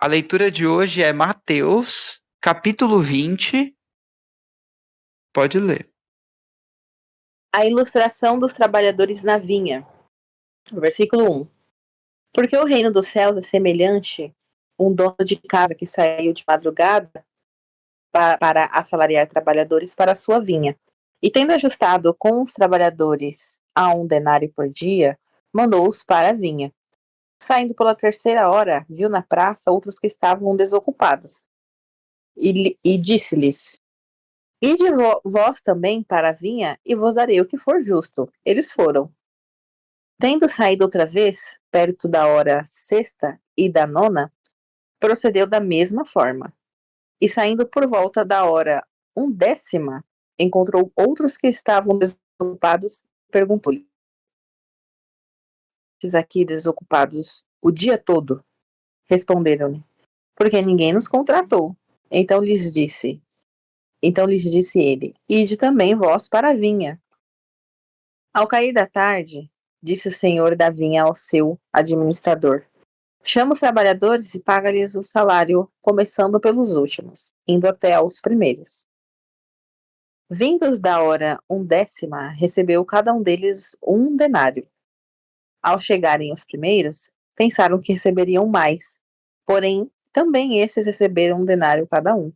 A leitura de hoje é Mateus, capítulo 20. Pode ler. A ilustração dos trabalhadores na vinha. Versículo 1. Porque o reino dos céus é semelhante a um dono de casa que saiu de madrugada para assalariar trabalhadores para a sua vinha. E tendo ajustado com os trabalhadores a 1 denário por dia, mandou-os para a vinha. Saindo pela 3ª hora, viu na praça outros que estavam desocupados. E disse-lhes: Ide vós também para a vinha, e vos darei o que for justo. Eles foram. Tendo saído outra vez, perto da hora 6ª e da 9ª, procedeu da mesma forma. E saindo por volta da hora 1ª, encontrou outros que estavam desocupados e perguntou-lhe: Esses aqui desocupados o dia todo? Responderam-lhe: Porque ninguém nos contratou. Então lhes disse ele: Ide também vós para a vinha. Ao cair da tarde, disse o senhor da vinha ao seu administrador: Chama os trabalhadores e paga-lhes o salário, começando pelos últimos, indo até aos primeiros. Vindos da hora 1ª, recebeu cada um deles 1 denário. Ao chegarem os primeiros, pensaram que receberiam mais, porém, também estes receberam 1 denário cada um.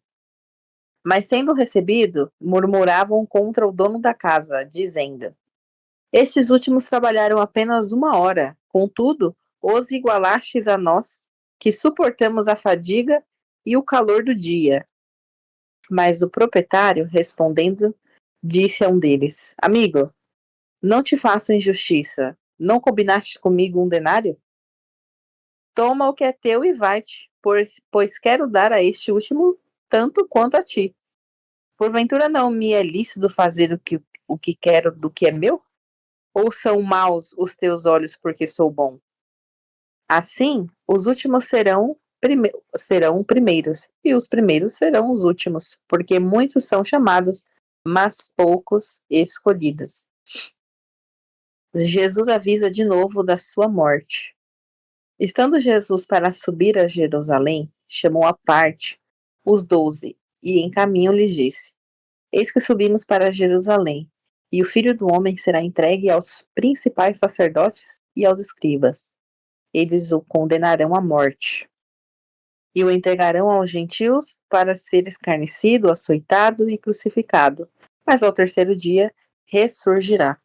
Mas, tendo recebido, murmuravam contra o dono da casa, dizendo: Estes últimos trabalharam apenas 1 hora, contudo, os igualastes a nós, que suportamos a fadiga e o calor do dia. Mas o proprietário, respondendo, disse a um deles: Amigo, não te faço injustiça. Não combinaste comigo 1 denário? Toma o que é teu e vai-te, pois quero dar a este último tanto quanto a ti. Porventura não me é lícito fazer o que quero do que é meu? Ou são maus os teus olhos porque sou bom? Assim, os últimos serão primeiros, e os primeiros serão os últimos, porque muitos são chamados, mas poucos escolhidos. Jesus avisa de novo da sua morte. Estando Jesus para subir a Jerusalém, chamou à parte os 12, e em caminho lhes disse: Eis que subimos para Jerusalém, e o Filho do Homem será entregue aos principais sacerdotes e aos escribas. Eles o condenarão à morte, e o entregarão aos gentios para ser escarnecido, açoitado e crucificado, mas ao 3º dia ressurgirá.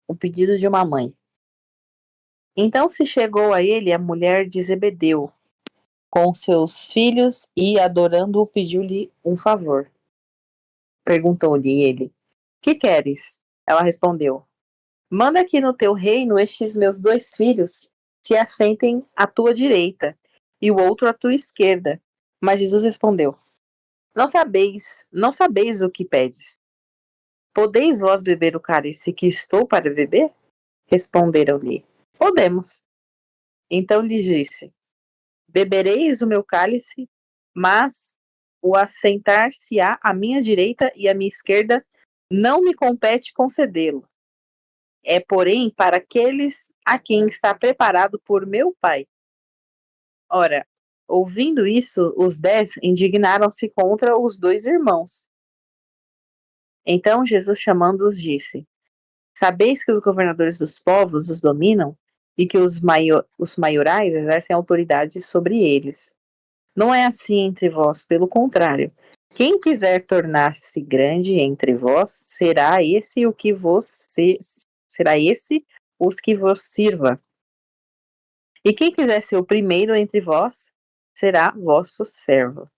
O pedido de uma mãe. Então se chegou a ele a mulher de Zebedeu, com seus filhos, e adorando-o pediu-lhe um favor. Perguntou-lhe ele: Que queres? Ela respondeu: Manda que no teu reino estes meus 2 filhos se assentem à tua direita, e o outro à tua esquerda. Mas Jesus respondeu: Não sabeis o que pedes. Podeis vós beber o cálice que estou para beber? Responderam-lhe: Podemos. Então lhes disse: Bebereis o meu cálice, mas o assentar-se-á à minha direita e à minha esquerda não me compete concedê-lo. É, porém, para aqueles a quem está preparado por meu Pai. Ora, ouvindo isso, os 10 indignaram-se contra os 2 irmãos. Então Jesus, chamando-os, disse: Sabeis que os governadores dos povos os dominam e que os maiorais exercem autoridade sobre eles. Não é assim entre vós, pelo contrário. Quem quiser tornar-se grande entre vós, será esse os que vos sirva. E quem quiser ser o primeiro entre vós, será vosso servo.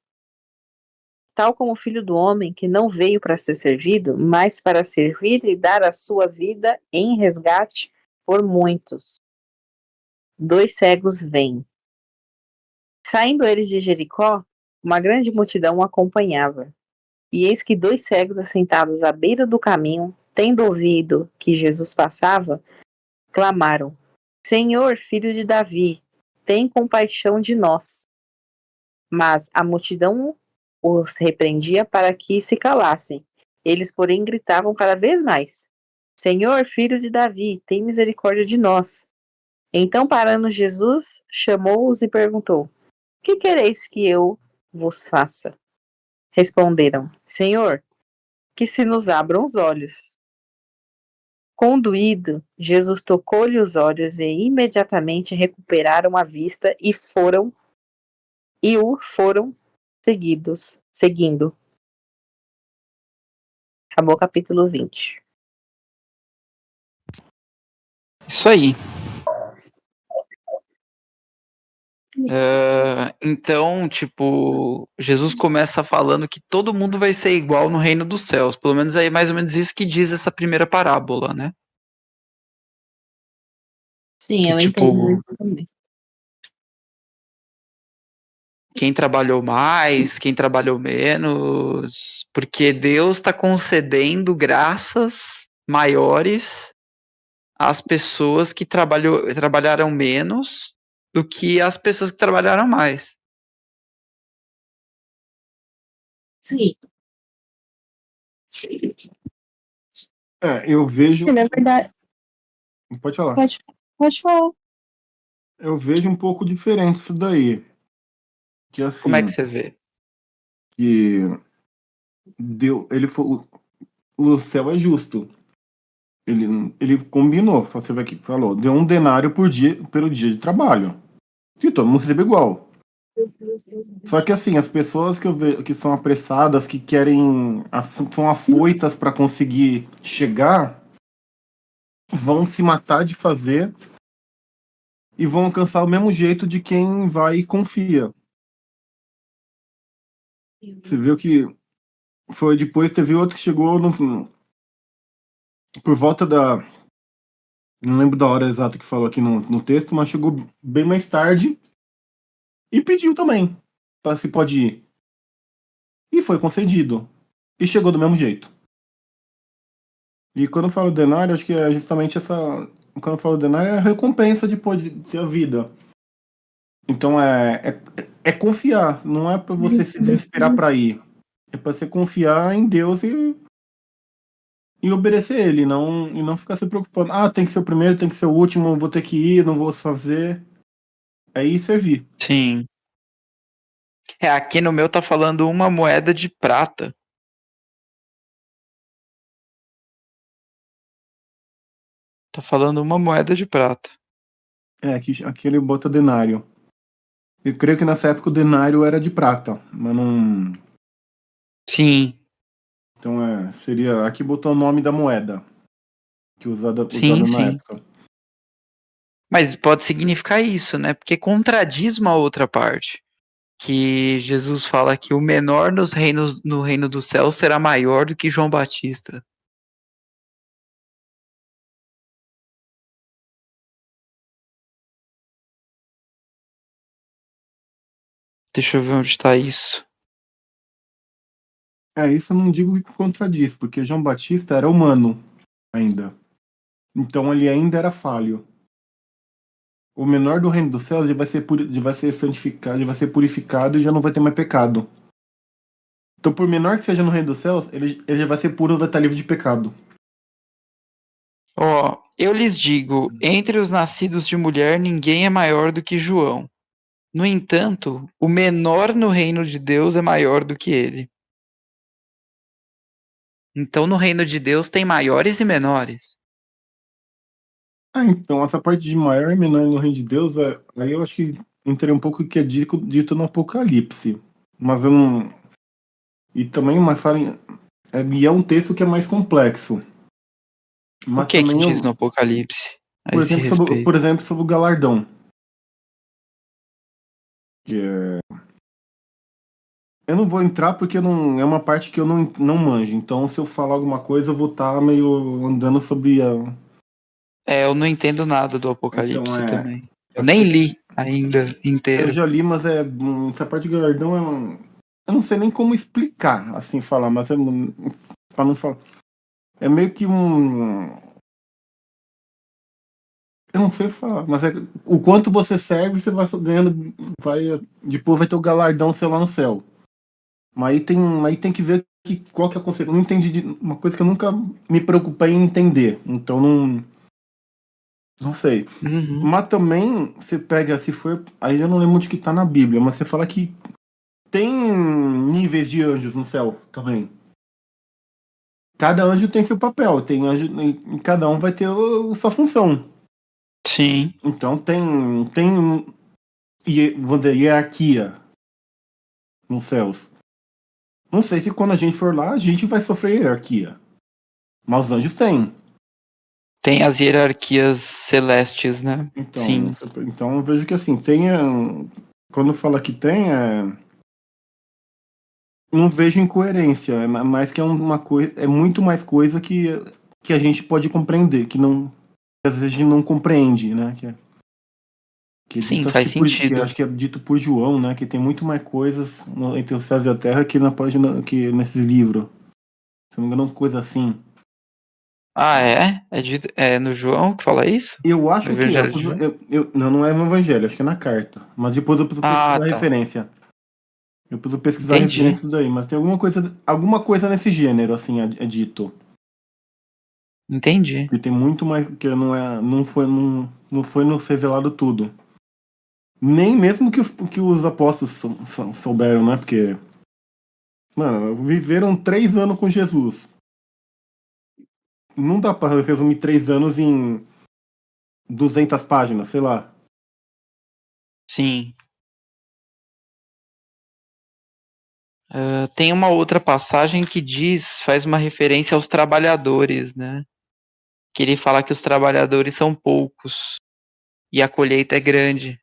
Tal como o Filho do Homem, que não veio para ser servido, mas para servir e dar a sua vida em resgate por muitos. 2 cegos vêm. Saindo eles de Jericó, uma grande multidão o acompanhava. E eis que 2 cegos assentados à beira do caminho, tendo ouvido que Jesus passava, clamaram: Senhor, filho de Davi, tem compaixão de nós. Mas a multidão os repreendia para que se calassem. Eles, porém, gritavam cada vez mais: Senhor, filho de Davi, tem misericórdia de nós. Então, parando Jesus, chamou-os e perguntou: Que quereis que eu vos faça? Responderam: Senhor, que se nos abram os olhos. Conduído, Jesus tocou-lhe os olhos e imediatamente recuperaram a vista e o foram seguindo. Acabou o capítulo 20. Isso aí. Então, tipo, Jesus começa falando que todo mundo vai ser igual no reino dos céus. Pelo menos é mais ou menos isso que diz essa primeira parábola, né? Sim, Que, eu entendo tipo, isso também. quem trabalhou mais, quem trabalhou menos, porque Deus está concedendo graças maiores às pessoas que trabalharam menos do que as pessoas que trabalharam mais. Sim. Eu vejo. Na verdade, Pode falar. pode falar. Eu vejo um pouco diferente isso daí. Que Como é que assim, você vê? que ele foi, o céu é justo. Ele combinou, você vai aqui, falou, deu um denário por dia, pelo dia de trabalho. Que todo mundo recebe igual. Só que assim, as pessoas que eu vejo que são apressadas, que querem, são afoitas para conseguir chegar, vão se matar de fazer e vão alcançar o mesmo jeito de quem vai e confia. Você viu que foi depois, teve outro que chegou por volta da. Não lembro da hora exata que falou aqui no texto, mas chegou bem mais tarde e pediu também para se pode ir. E foi concedido. E chegou do mesmo jeito. E quando eu falo denário, acho que é justamente essa. Quando eu falo denário, é a recompensa de poder ter a vida. Então é confiar, não é para você se desesperar para ir. É para você confiar em Deus e obedecer ele, e não ficar se preocupando. Ah, tem que ser o primeiro, tem que ser o último, vou ter que ir, não vou fazer. É ir servir. Sim. Aqui no meu tá falando uma moeda de prata. Tá falando uma moeda de prata. Aqui ele bota denário. Eu creio que nessa época o denário era de prata, mas não. Sim, Então seria. Aqui botou o nome da moeda, que sim, usada na sim. época. Mas pode significar isso, né? Porque contradiz uma outra parte. Que Jesus fala que o menor no reino do céu será maior do que João Batista. Deixa eu ver onde está isso. Isso eu não digo que contradiz, porque João Batista era humano ainda. Então ele ainda era falho. O menor do reino dos céus ele vai ser santificado, ele vai ser purificado e já não vai ter mais pecado. Então, por menor que seja no reino dos céus, ele já vai ser puro, vai estar livre de pecado. Ó, eu lhes digo, entre os nascidos de mulher ninguém é maior do que João. No entanto, o menor no reino de Deus é maior do que ele. Então, no reino de Deus tem maiores e menores. Então, essa parte de maior e menor no reino de Deus, aí eu acho que entraria um pouco o que é dito no Apocalipse. Mas eu não. E também, e é um texto que é mais complexo. O Mas que é que também, diz no Apocalipse a por esse exemplo, respeito? sobre o galardão. Que eu não vou entrar porque não, é uma parte que eu não manjo. Então, se eu falar alguma coisa, eu vou estar meio andando sobre a. Eu não entendo nada do Então, Apocalipse também. Eu essa nem questão. li ainda Eu inteiro. já li, mas essa parte de galardão eu não sei nem como explicar, assim, falar, mas para não falar. É meio que eu não sei falar, mas o quanto você serve, você vai ganhando, vai, depois vai ter o galardão seu lá no céu. Mas aí tem que ver qual que é a consequência. Não entendi uma coisa que eu nunca me preocupei em entender. Então não. Não sei. Uhum. Mas também, você pega, se for. Aí eu não lembro de que tá na Bíblia, mas você fala que tem níveis de anjos no céu também. Cada anjo tem seu papel, tem anjo, e cada um vai ter sua função. Sim. Então tem vou dizer, hierarquia nos céus. Não sei se quando a gente for lá, a gente vai sofrer hierarquia. Mas os anjos têm. Tem as hierarquias celestes, né? Então, Sim. então eu vejo que assim, tem. Quando fala que tem, não vejo incoerência. É mais que é uma coisa. É muito mais coisa que a gente pode compreender, que não. Que às vezes a gente não compreende, né? Que é Sim, dito, acho faz que, que sentido. acho que é dito por João, né? Que tem muito mais coisas entre os céus e a terra que na página que nesses livros. Se não me engano, uma coisa assim. Ah, é? É no João que fala isso? Eu No acho que é. Evangelho de João? Não, não é no Evangelho, acho que é na carta. Mas depois eu preciso Ah, pesquisar a tá. referência. Eu preciso pesquisar Entendi. referências aí, mas tem alguma coisa nesse gênero, assim, é dito. Entendi. Que tem muito mais. Que não foi nos revelado tudo. Nem mesmo que os apóstolos souberam, né? Porque, mano, viveram 3 anos com Jesus. Não dá pra resumir 3 anos em 200 páginas, sei lá. Sim. Tem uma outra passagem que faz uma referência aos trabalhadores, né? Que ele fala que os trabalhadores são poucos e a colheita é grande.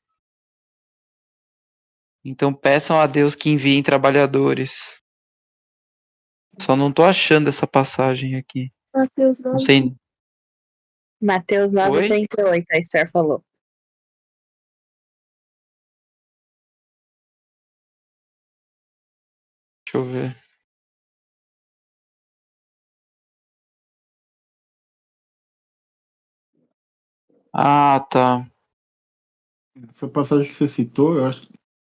Então peçam a Deus que enviem trabalhadores. Só não tô achando essa passagem aqui. Mateus Não 9. sei. Mateus Oi? 9:38, a Esther falou. Deixa eu ver. Ah, tá. Essa passagem que você citou,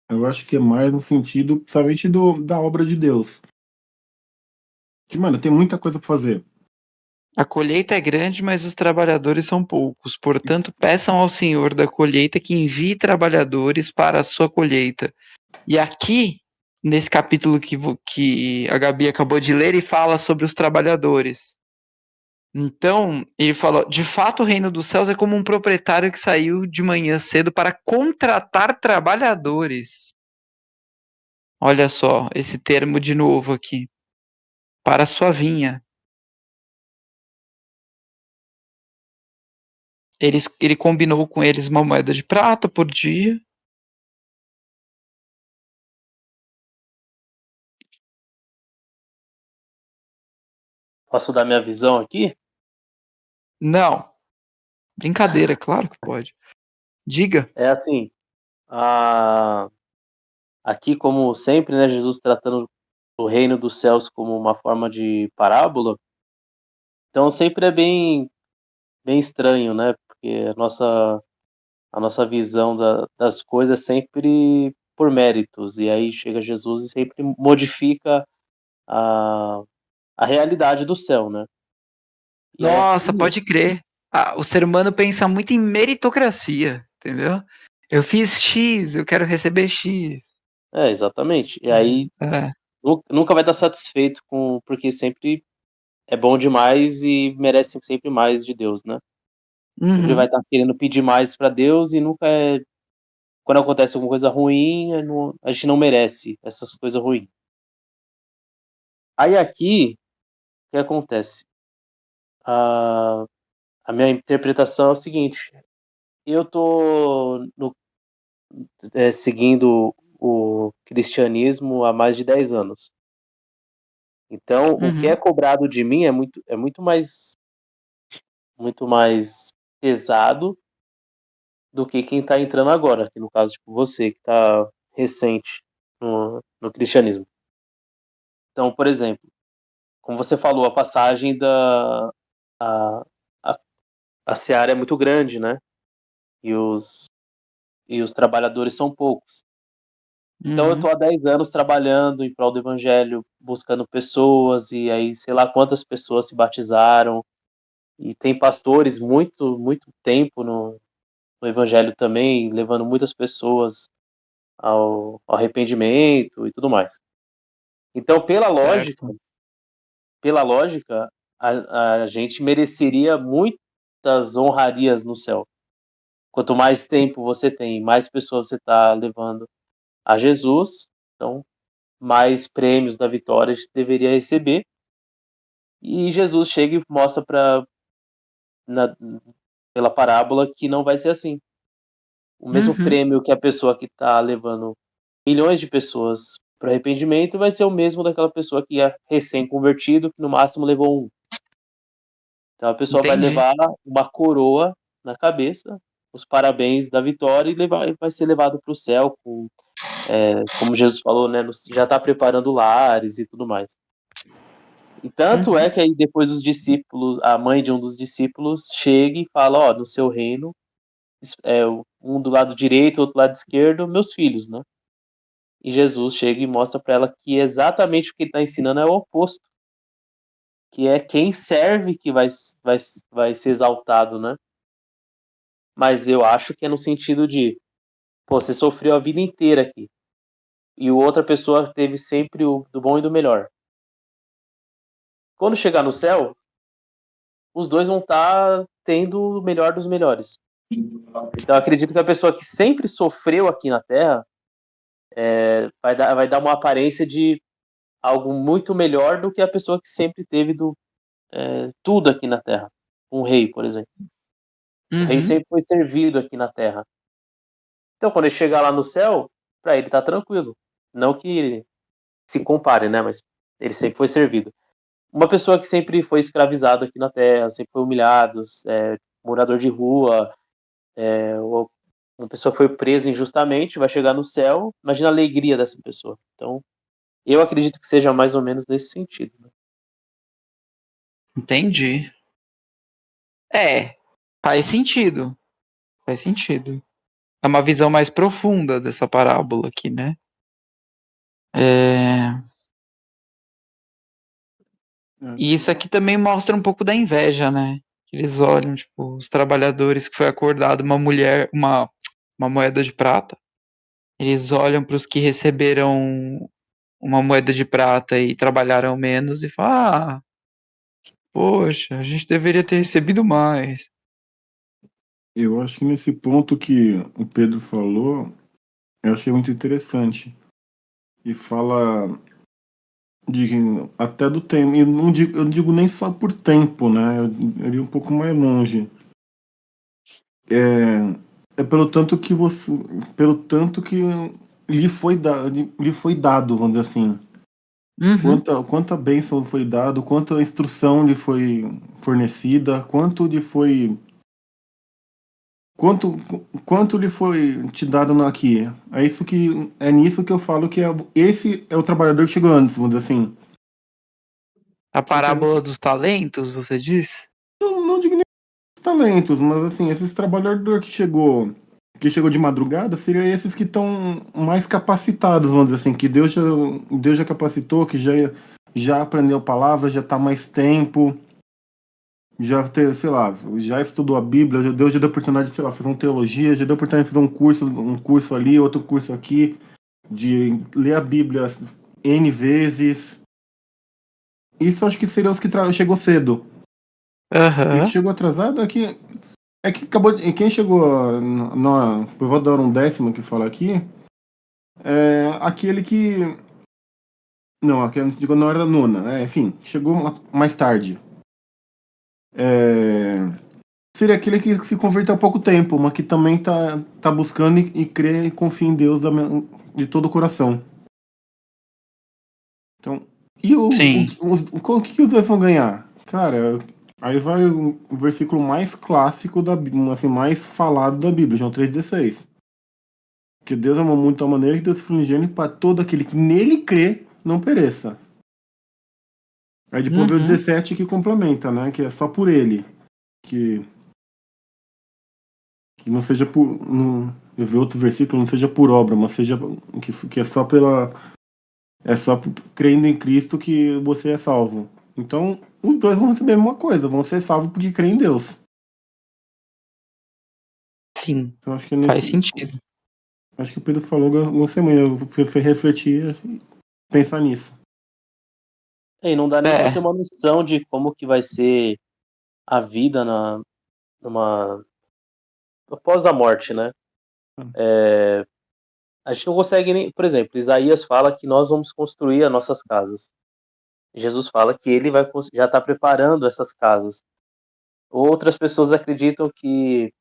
eu acho que é mais no sentido, principalmente da obra de Deus. Que, mano, tem muita coisa pra fazer. A colheita é grande, mas os trabalhadores são poucos. Portanto, peçam ao Senhor da colheita que envie trabalhadores para a sua colheita. E aqui, nesse capítulo que a Gabi acabou de ler, ele fala sobre os trabalhadores. Então, ele falou: de fato, o reino dos céus é como um proprietário que saiu de manhã cedo para contratar trabalhadores. Olha só, esse termo de novo aqui. Para a sua vinha. Ele combinou com eles uma moeda de prata por dia. Posso dar minha visão aqui? Não, brincadeira, claro que pode. Diga. É assim, a... aqui como sempre, né, Jesus tratando o reino dos céus como uma forma de parábola, então sempre é bem estranho, né, porque a nossa visão das coisas é sempre por méritos, e aí chega Jesus e sempre modifica a, a realidade do céu, né. E aí aqui, Nossa, pode crer. Ah, o ser humano pensa muito em meritocracia, entendeu? Eu fiz X, eu quero receber X. exatamente, e aí É. nunca vai estar satisfeito porque sempre é bom demais e merece sempre mais de Deus, né. Sempre vai Uhum. estar querendo pedir mais para Deus e nunca quando acontece alguma coisa ruim, a gente não merece essas coisas ruins. Aí aqui, o que acontece? A a minha interpretação é o seguinte: eu tô seguindo o cristianismo há mais de 10 anos. Então, o que é Uhum. cobrado de mim é muito mais pesado do que quem está entrando agora, que no caso, tipo, você que está recente no cristianismo. Então, por exemplo, como você falou, a passagem a a a seara é muito grande, né, e os trabalhadores são poucos. Então eu estou Uhum. há 10 anos trabalhando em prol do evangelho, buscando pessoas, e aí sei lá quantas pessoas se batizaram, E tem pastores muito tempo no evangelho também, levando muitas pessoas ao arrependimento e tudo mais. Então, Certo. pela lógica, a gente mereceria muitas honrarias no céu. Quanto mais tempo você tem, mais pessoas você está levando a Jesus, então mais prêmios da vitória a gente deveria receber. E Jesus chega e mostra pela parábola que não vai ser assim. O mesmo Uhum. prêmio que a pessoa que está levando milhões de pessoas para arrependimento vai ser o mesmo daquela pessoa que é recém-convertido, que no máximo levou um. Então a pessoa vai Entendi. levar uma coroa na cabeça, os parabéns da vitória, e vai ser levado para o céu, como Jesus falou, né, já está preparando lares e tudo mais. E tanto Uhum. é que aí depois os discípulos, a mãe de um dos discípulos chega e fala, ó, no seu reino, um do lado direito, outro do lado esquerdo, meus filhos, né? E Jesus chega e mostra para ela que exatamente o que ele está ensinando é o oposto, que é quem serve que vai ser exaltado, né? Mas eu acho que é no sentido de, pô, você sofreu a vida inteira aqui, e outra pessoa teve sempre o do bom e do melhor. Quando chegar no céu, os dois vão estar tendo o melhor dos melhores. Então, eu acredito que a pessoa que sempre sofreu aqui na Terra vai dar uma aparência de algo muito melhor do que a pessoa que sempre teve tudo aqui na Terra. Um rei, por exemplo. O rei Uhum. sempre foi servido aqui na Terra. Então, quando ele chegar lá no céu, para ele tá tranquilo. Não que ele se compare, né? Mas ele sempre foi servido. Uma pessoa que sempre foi escravizado aqui na Terra, sempre foi humilhado, morador de rua, ou uma pessoa que foi presa injustamente, vai chegar no céu, imagina a alegria dessa pessoa. Então, eu acredito que seja mais ou menos nesse sentido, né? Entendi. É, faz sentido. Faz sentido. É uma visão mais profunda dessa parábola aqui, né? É... E isso aqui também mostra um pouco da inveja, né? Eles olham, tipo, os trabalhadores que foi acordado uma moeda de prata. Eles olham para os que receberam uma moeda de prata e trabalharam menos e falam: ah, poxa, a gente deveria ter recebido mais. Eu acho que nesse ponto que o Pedro falou, eu achei muito interessante. E fala de até do tempo. E eu não digo nem só por tempo, né? Eu iria um pouco mais longe. É pelo tanto que você. Pelo tanto que lhe foi dado, vamos dizer assim. Uhum, Quanta bênção foi dado, quanta instrução lhe foi fornecida, Quanto, quanto lhe foi te dado aqui? É nisso que eu falo que esse é o trabalhador que chegou antes, vamos dizer assim. a Que parábola dos talentos, você diz? não digo nem os talentos, mas assim, esses trabalhadores que chegou de madrugada, seriam esses que estão mais capacitados, vamos dizer assim, que Deus já capacitou, que já aprendeu a palavra, já está mais tempo, sei lá, já estudou a Bíblia, Deus já deu oportunidade de, sei lá, fazer uma teologia, já deu oportunidade de fazer um curso ali, outro curso aqui, de ler a Bíblia N vezes. Isso acho que seria os que chegou cedo. E que Aham. chegou atrasado é que acabou. E quem chegou eu vou dar um décimo que fala aqui. É aquele que. Não, aquele que chegou na hora da nona. Enfim, chegou mais tarde. É, seria aquele que se converteu há pouco tempo, mas que também tá buscando e crê e confia em Deus de todo o coração. Então, e Sim. o que os dois vão ganhar? Cara, aí vai o versículo mais clássico da Bíblia, assim, mais falado da Bíblia, João 3,16. Que Deus amou muito a maneira que Deus foi unigênito para todo aquele que nele crê não pereça. Aí depois vem o Uhum. 17 que complementa, né? Que é só por ele. Que, que não seja por. Não, eu vi outro versículo, não seja por obra, mas seja que é só pela. É só crendo em Cristo que você é salvo. Então, os dois vão receber a mesma coisa, vão ser salvos porque creem em Deus. Sim, Então acho que faz sentido. Acho que o Pedro falou, eu gostei muito. Eu fui refletir e pensar nisso. E não dá nem pra É, ter uma noção de como que vai ser a vida numa após a morte, né? A gente não consegue nem, por exemplo, Isaías fala que nós vamos construir as nossas casas. Jesus fala que ele já está preparando essas casas. Outras pessoas acreditam que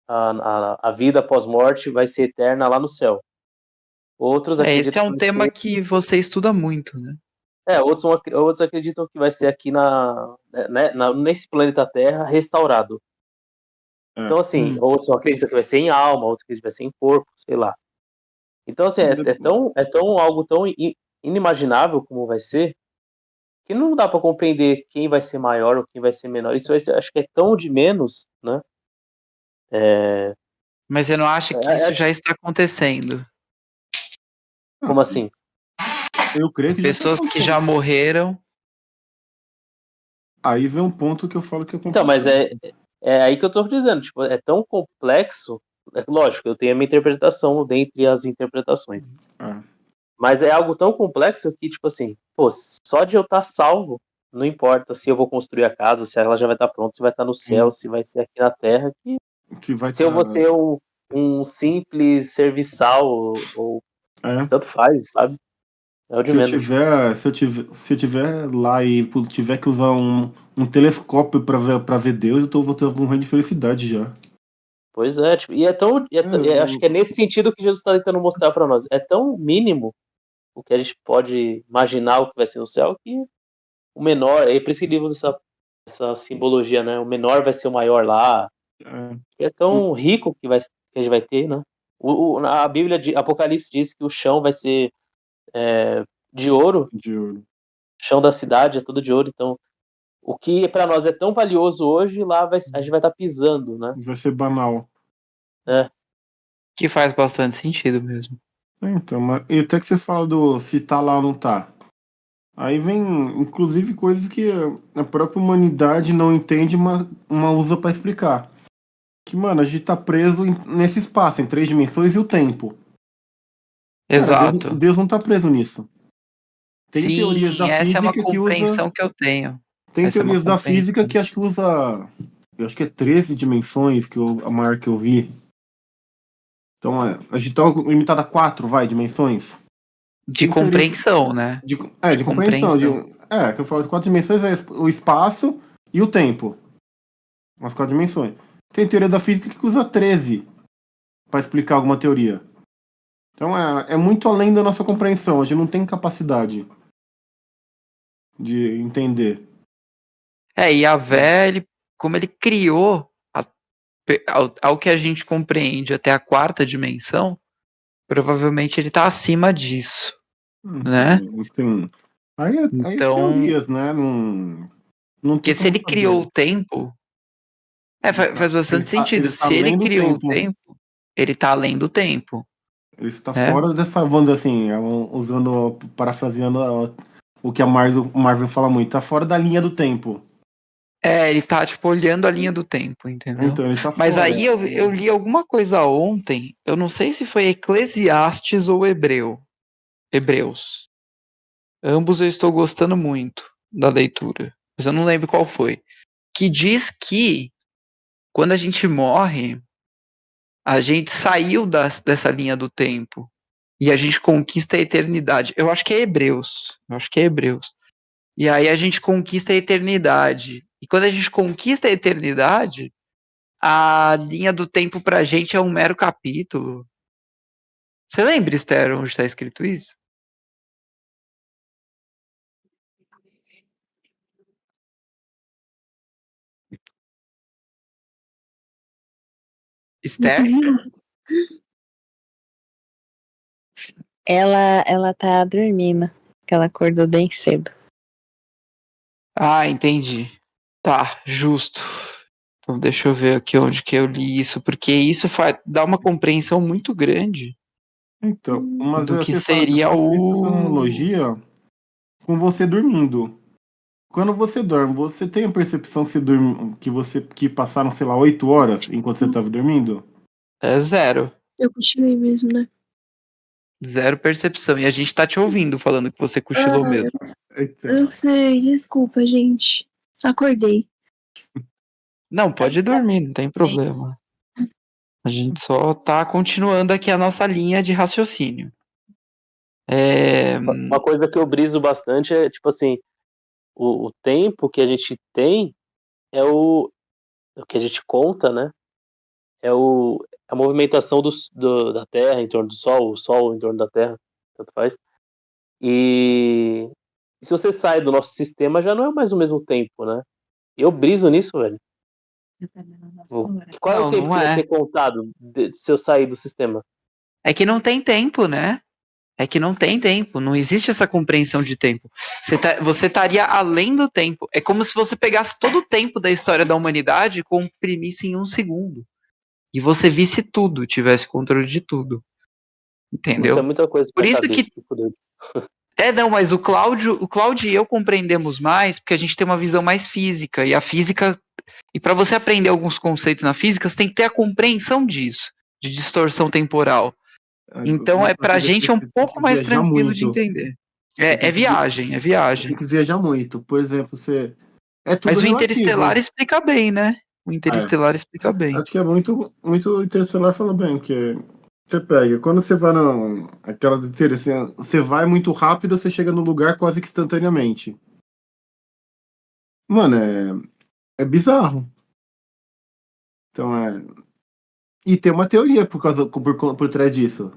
a vida após morte vai ser eterna lá no céu. Outros esse é acreditam que um vai tema ser. que você estuda muito, né? Outros acreditam que vai ser aqui nesse planeta Terra restaurado. Então, assim, outros acreditam que vai ser em alma, outros acreditam que vai ser em corpo, sei lá. Então, assim, é tão algo tão inimaginável como vai ser, que não dá para compreender quem vai ser maior ou quem vai ser menor. Isso vai ser, acho que é tão de menos, né? Mas você não acha que isso já está acontecendo? Como assim? Eu creio que já tá Pessoas que acontecendo. já morreram. Aí vem um ponto que eu falo que é Então, mas complicado. é aí que eu tô dizendo, tipo, é tão complexo, lógico, eu tenho a minha interpretação dentre as interpretações, Ah, mas é algo tão complexo que, tipo assim, pô, só de eu estar salvo, não importa se eu vou construir a casa, se ela já vai estar pronta, se vai estar no céu, sim. se vai ser aqui na terra, que Que vai se eu estar. vou ser um simples serviçal ou É. tanto faz, sabe? É o de menos. Se eu tiver lá e tiver que usar um telescópio pra ver Deus, vou ter morrendo de felicidade já. Pois é, tipo, acho que é nesse sentido que Jesus está tentando mostrar para nós. É tão mínimo o que a gente pode imaginar o que vai ser no céu que o menor, é por isso que ele usa essa simbologia, né? O menor vai ser o maior lá. É, É tão rico que a gente vai ter, né? A Bíblia de Apocalipse diz que o chão vai ser de ouro, de ouro. o chão da cidade é todo de ouro, então o que para nós é tão valioso hoje, lá a gente vai estar pisando, né? Vai ser banal. É, Que faz bastante sentido mesmo. Então, mas e até que você fala do se tá lá ou não tá. Aí vem, inclusive, coisas que a própria humanidade não entende, mas usa pra explicar. Que, mano, a gente tá preso nesse espaço, em 3 dimensões e o tempo. Cara, Exato. Deus não tá preso nisso. Tem teorias da Sim, essa é uma física que usa. compreensão que eu tenho. Tem Essa é uma teorias da física compreensão. que acho que usa. Eu acho que é 13 dimensões a maior que eu vi. Então, a gente tá limitada a 4, dimensões. De Tem teorias compreensão, né? De de compreensão. compreensão. Que eu falo de 4 dimensões é o espaço e o tempo. As 4 dimensões. Tem teoria da física que usa 13 para explicar alguma teoria. Então é muito além da nossa compreensão. A gente não tem capacidade de entender. E a Vé, como ele criou ao que a gente compreende até a quarta dimensão, provavelmente ele está acima disso, né? Então, aí é Então, teorias, né? Não tem porque se como ele criou saber. o tempo, faz bastante Ele sentido. está Se ele além do criou o tempo. tempo, ele está além do tempo, Ele está né? fora dessa, vamos dizer assim, parafraseando o que a Marvel fala muito, está fora da linha do tempo. Ele tá, tipo, olhando a linha do tempo, entendeu? Então, ele está Mas fora. aí eu li alguma coisa ontem, eu não sei se foi Eclesiastes ou Hebreus. Ambos eu estou gostando muito da leitura, mas eu não lembro qual foi. Que diz que quando a gente morre, a gente saiu dessa linha do tempo e a gente conquista a eternidade. Eu acho que é Hebreus. Eu acho que é Hebreus. E aí a gente conquista a eternidade. E quando a gente conquista a eternidade, a linha do tempo pra gente é um mero capítulo. Você lembra, Esther, onde está escrito isso? Esther? Ela tá dormindo, que ela acordou bem cedo. Ah, entendi. Tá, justo. Então deixa eu ver aqui onde que eu li isso, porque isso dá uma compreensão muito grande Então, mas do que eu seria faço essa o. analogia com você dormindo. Quando você dorme, você tem a percepção que que passaram, sei lá, 8 horas enquanto você estava dormindo? É zero. Eu cochilei mesmo, né? Zero percepção. E a gente tá te ouvindo falando que você cochilou mesmo. Então, Eu sei, desculpa, gente. Acordei. Não, pode dormir, não tem problema. A gente só tá continuando aqui a nossa linha de raciocínio. Uma coisa que eu briso bastante é, tipo assim, o tempo que a gente tem é o que a gente conta, né? É a movimentação da Terra em torno do Sol, o Sol em torno da Terra, tanto faz. E se você sai do nosso sistema, já não é mais o mesmo tempo, né? Eu briso nisso, velho. Qual é o Não, tempo não que vai é. ser contado se eu sair do sistema? É que não tem tempo, né? É que não tem tempo, não existe essa compreensão de tempo. Você estaria além do tempo. É como se você pegasse todo o tempo da história da humanidade e comprimisse em 1 segundo. E você visse tudo, tivesse controle de tudo. Isso é Entendeu? muita coisa Por pra isso cabeça, que. tipo, doido. Não, mas o Cláudio e eu compreendemos mais porque a gente tem uma visão mais física. E a física. E para você aprender alguns conceitos na física, você tem que ter a compreensão disso, de distorção temporal. Então, pra gente é um você tem pouco que mais viajar tranquilo de muito. entender. Você É tem que, vi- viagem, é você tem viagem. que viajar muito. Por exemplo, é tudo Mas o Interestelar relativo. explica bem, né? O É, Interestelar explica bem. acho que é muito Interestelar falou bem, que você pega, quando você vai aquela assim, você vai muito rápido, você chega no lugar quase que instantaneamente. Mano, é bizarro. Então E tem uma teoria por trás disso.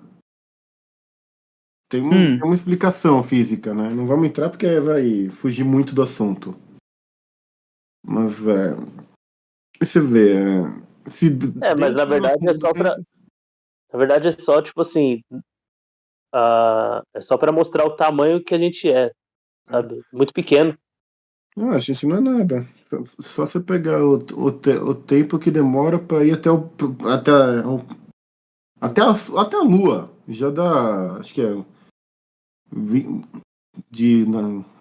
Tem Hum, uma explicação física, né? Não vamos entrar porque vai fugir muito do assunto. Mas você vê, se Mas na dentro do nosso verdade é mundo só tem. pra. Na verdade é só, tipo assim, é só pra mostrar o tamanho que a gente é, sabe? Muito pequeno. Não, a gente não é nada. Só você pegar o tempo que demora para ir até a Lua. Já dá, acho que vi-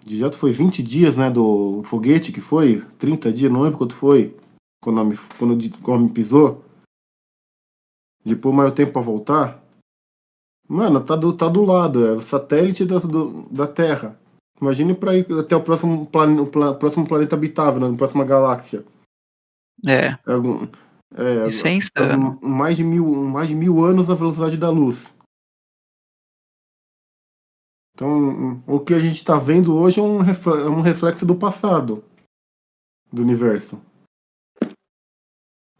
já foi 20 dias, né, do foguete que foi, 30 dias, não lembro quanto foi, quando o homem pisou. Depois mais o tempo para voltar. Mano, tá do lado, é o satélite da Terra. Imagine para ir até o próximo planeta habitável, né, na próxima galáxia. é. É, algum- Isso é é insano. mais de 1.000 anos a velocidade da luz. Então, o que a gente está vendo hoje é um reflexo do passado do universo.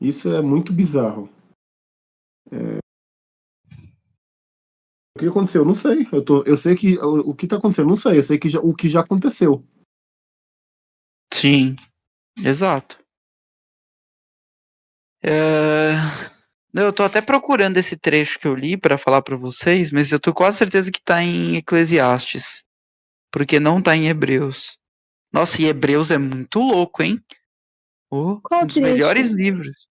Isso é muito bizarro. O que aconteceu? Eu não sei. Eu sei que o que está acontecendo, eu não sei. Eu sei o que já aconteceu. Sim, exato. É, eu tô até procurando esse trecho que eu li pra falar pra vocês, mas eu tô quase certeza que tá em Eclesiastes, porque não tá em Hebreus. Nossa, e Hebreus é muito louco, hein? Um Qual dos trecho? melhores livros.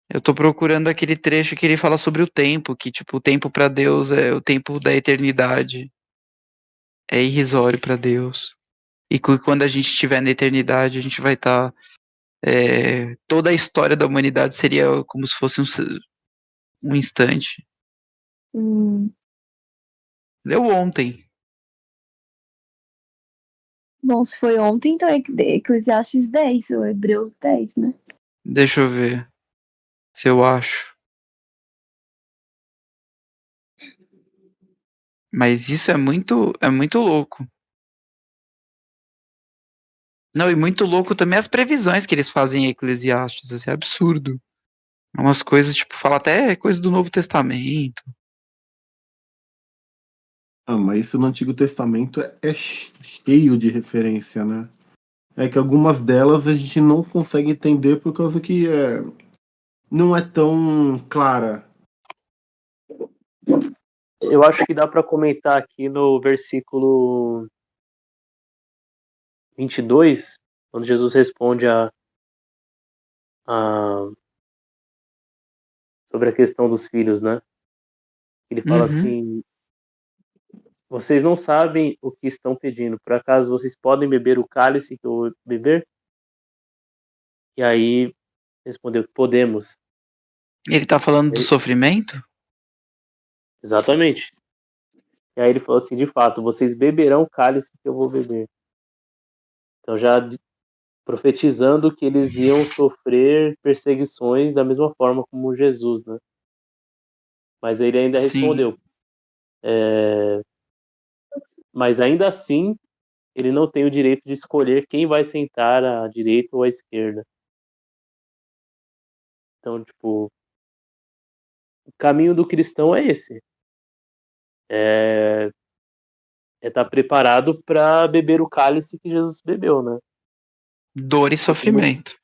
Eu tô procurando aquele trecho que ele fala sobre o tempo, que tipo, o tempo pra Deus é o tempo da eternidade. É irrisório pra Deus. E quando a gente estiver na eternidade, a gente vai estar. Toda a história da humanidade seria como se fosse um instante. Hum, Leu ontem. bom, se foi ontem, então é Eclesiastes 10, ou Hebreus 10, né? Deixa eu ver se eu acho. Mas isso é muito louco. Não, e muito louco também as previsões que eles fazem em Eclesiastes. Assim, é absurdo. É umas coisas, tipo, fala até coisa do Novo Testamento. Ah, mas isso no Antigo Testamento é cheio de referência, né? É que algumas delas a gente não consegue entender por causa que não é tão clara. Eu acho que dá pra comentar aqui no versículo 22, quando Jesus responde a sobre a questão dos filhos, né? Ele fala Uhum. assim: vocês não sabem o que estão pedindo. Por acaso vocês podem beber o cálice que eu vou beber? E aí respondeu, podemos. Ele tá falando do Ele- sofrimento? Exatamente. E aí ele falou assim, de fato, vocês beberão o cálice que eu vou beber. Então já profetizando que eles iam sofrer perseguições da mesma forma como Jesus, né? Mas ele ainda Sim. respondeu, mas ainda assim ele não tem o direito de escolher quem vai sentar à direita ou à esquerda. Então, tipo, o caminho do cristão é esse. É estar preparado para beber o cálice que Jesus bebeu, né? Dor e sofrimento.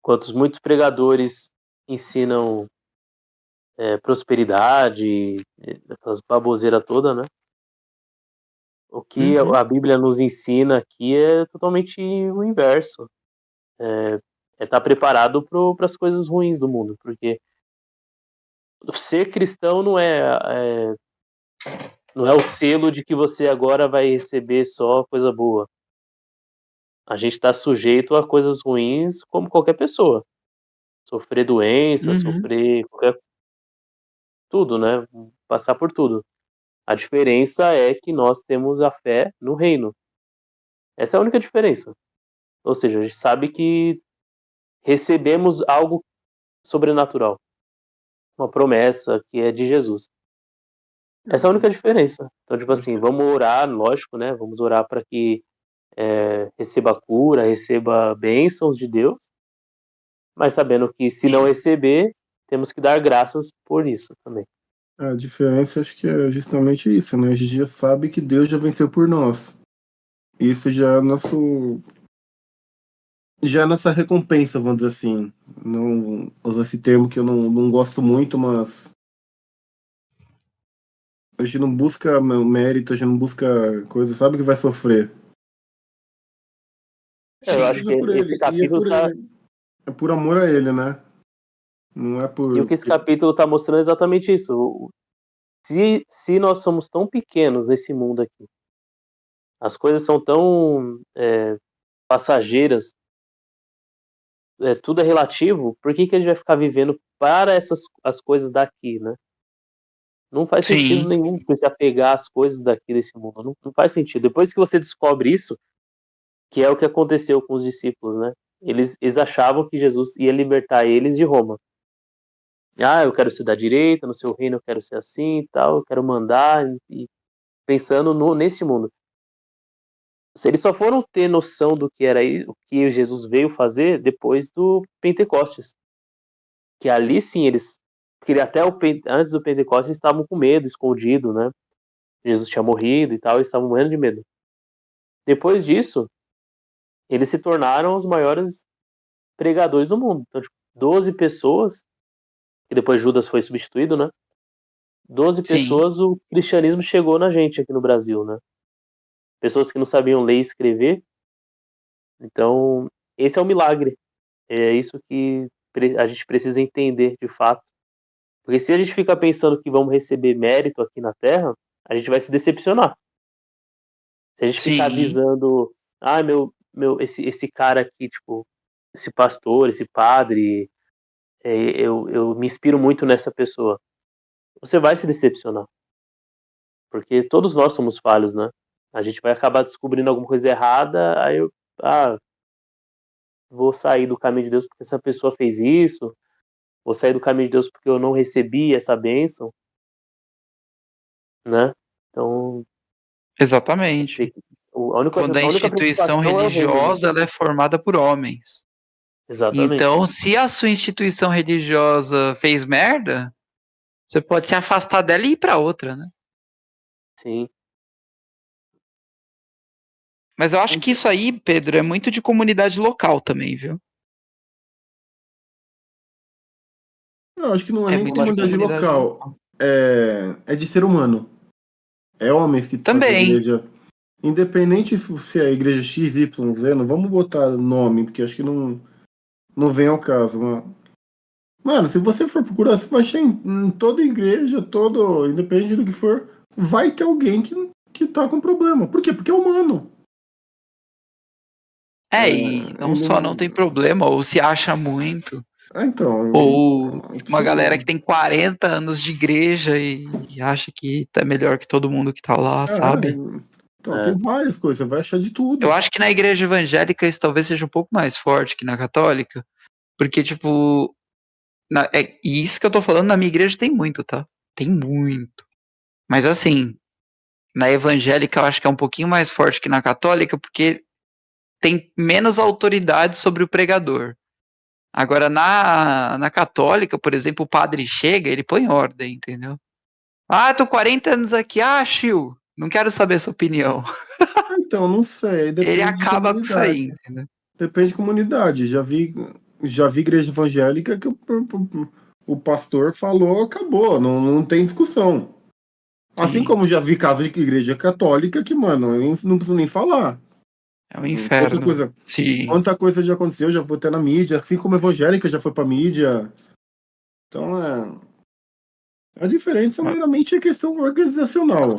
Quantos muitos pregadores ensinam prosperidade, aquelas baboseiras toda, né? O que Uhum. a Bíblia nos ensina aqui é totalmente o inverso. É estar preparado para as coisas ruins do mundo, porque ser cristão não é o selo de que você agora vai receber só coisa boa. A gente está sujeito a coisas ruins como qualquer pessoa. Sofrer doença, Uhum. sofrer qualquer tudo, né? Passar por tudo. A diferença é que nós temos a fé no reino. Essa é a única diferença. Ou seja, a gente sabe que recebemos algo sobrenatural, uma promessa que é de Jesus. Essa é a única diferença. Então, tipo assim, vamos orar, lógico, né? Vamos orar para que receba cura, receba bênçãos de Deus, mas sabendo que se não Sim. receber, temos que dar graças por isso também. A diferença acho que é justamente isso, né? A gente já sabe que Deus já venceu por nós. Isso já é nosso. Já é nossa recompensa, vamos dizer assim. Não usar esse termo que eu não gosto muito, mas a gente não busca mérito, a gente não busca coisa, sabe que vai sofrer. Eu Sim. acho Tudo que é por esse ele. E é capítulo por tá. ele. É por amor a ele, né? Não é E o por. que esse capítulo tá mostrando é exatamente isso. Se nós somos tão pequenos nesse mundo aqui, as coisas são tão passageiras, tudo é relativo, por que a gente vai ficar vivendo para as coisas daqui, né? Não faz sentido Sim. nenhum você se apegar às coisas daqui desse mundo. Não faz sentido. Depois que você descobre isso, que é o que aconteceu com os discípulos, né? Eles achavam que Jesus ia libertar eles de Roma. Ah, eu quero ser da direita, no seu reino eu quero ser assim e tal, eu quero mandar, e pensando nesse mundo. Eles só foram ter noção do que era o que Jesus veio fazer depois do Pentecostes. Que ali sim eles. Porque até antes do Pentecostes eles estavam com medo, escondido, né? Jesus tinha morrido e tal, eles estavam morrendo de medo. Depois disso, eles se tornaram os maiores pregadores do mundo. Então, tipo, 12 pessoas, que depois Judas foi substituído, né? 12 Sim. pessoas, o cristianismo chegou na gente aqui no Brasil, né? Pessoas que não sabiam ler e escrever. Então, esse é o milagre. É isso que a gente precisa entender de fato. Porque se a gente fica pensando que vamos receber mérito aqui na Terra, a gente vai se decepcionar. Se a gente ficar Sim. visando, ah, esse cara aqui, tipo, esse pastor, esse padre, eu me inspiro muito nessa pessoa. Você vai se decepcionar. Porque todos nós somos falhos, né? A gente vai acabar descobrindo alguma coisa errada, aí ah, vou sair do caminho de Deus porque essa pessoa fez isso, vou sair do caminho de Deus porque eu não recebi essa bênção, né? Então, Exatamente. Quando a a única instituição preocupação é o reino, né? religiosa ela é formada por homens. Exatamente. Então, se a sua instituição religiosa fez merda, você pode se afastar dela e ir para outra, né? Sim. Mas eu acho que isso aí, Pedro, é muito de comunidade local também, viu? Eu acho que não é É nem Como muito de assim? comunidade comunidade local. local. É de ser humano. É homens que fazem a Também. igreja. Independente se é a igreja X, Y, Z, não vamos botar nome, porque acho que não vem ao caso. Mano, se você for procurar, você vai achar em toda igreja, independente do que for, vai ter alguém que que tá com problema. Por quê? Porque é humano. E não só não tem problema, ou se acha muito, Então, ou uma galera que sim. tem 40 anos de igreja e acha que tá melhor que todo mundo que tá lá, sabe? Então, tem várias coisas, você vai achar de Eu tudo. acho que na igreja evangélica isso talvez seja um pouco mais forte que na católica, porque, tipo, e isso que eu tô falando, na minha igreja tem muito, tá? Tem muito. Mas assim, na evangélica eu acho que é um pouquinho mais forte que na católica, porque tem menos autoridade sobre o pregador. Agora, na católica, por exemplo, o padre chega, ele põe ordem, entendeu? Ah, tô 40 anos aqui, Chiu, não quero saber sua opinião. Então, não sei, Ele depende de acaba com isso aí, comunidade. entendeu? Depende de comunidade. Já vi igreja evangélica que o pastor falou, acabou, não tem discussão. Assim Sim, como já vi casos de igreja católica que, mano, eu não preciso nem falar. é um Outra inferno. coisa, Sim, quanta coisa já aconteceu, já foi até na mídia, assim como a evangélica já foi pra mídia. Então, a diferença meramente é questão organizacional.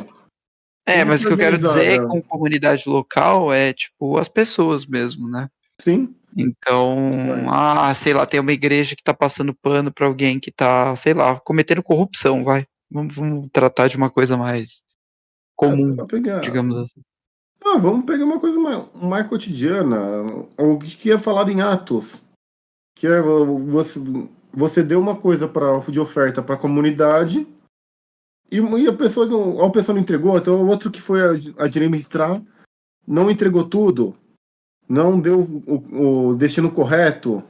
Como mas que o é que eu quero dizer organizada? com comunidade local é, tipo, as pessoas mesmo, né? Sim, Então, vai. sei lá, tem uma igreja que tá passando pano pra alguém que tá, sei lá, cometendo corrupção, vai. Vamos tratar de uma coisa mais Dá comum, pra pegar. digamos assim. Vamos pegar uma coisa mais cotidiana. O que é falado em Atos? Que é você deu uma coisa de oferta para a comunidade e a pessoa não entregou, então o outro que foi administrar não entregou tudo, não deu o destino correto,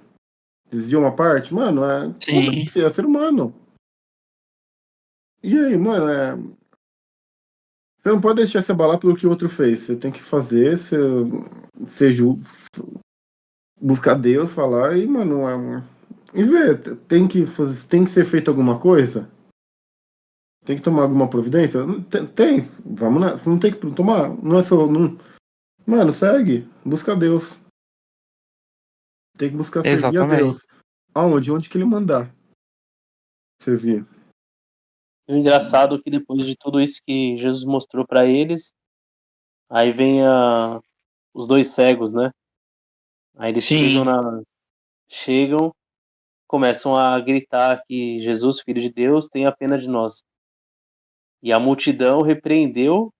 desviou uma parte. Mano, Sim, acontece, é ser humano. E aí, mano, você não pode deixar se abalar pelo que o outro fez. Você tem que fazer, buscar Deus, falar e, mano, e ver, tem que ser feito alguma coisa? Tem que tomar alguma providência? Tem. Vamos lá. Você não tem que tomar. Não é só. Não... Mano, segue. Busca Deus. Tem que buscar servir a exatamente. Deus. Aonde? Onde que ele mandar servir. E o engraçado é que depois de tudo isso que Jesus mostrou para eles, aí vem os dois cegos, né? Aí eles Sim, chegam, começam a gritar que Jesus, Filho de Deus, tenha pena de nós. E a multidão repreendeu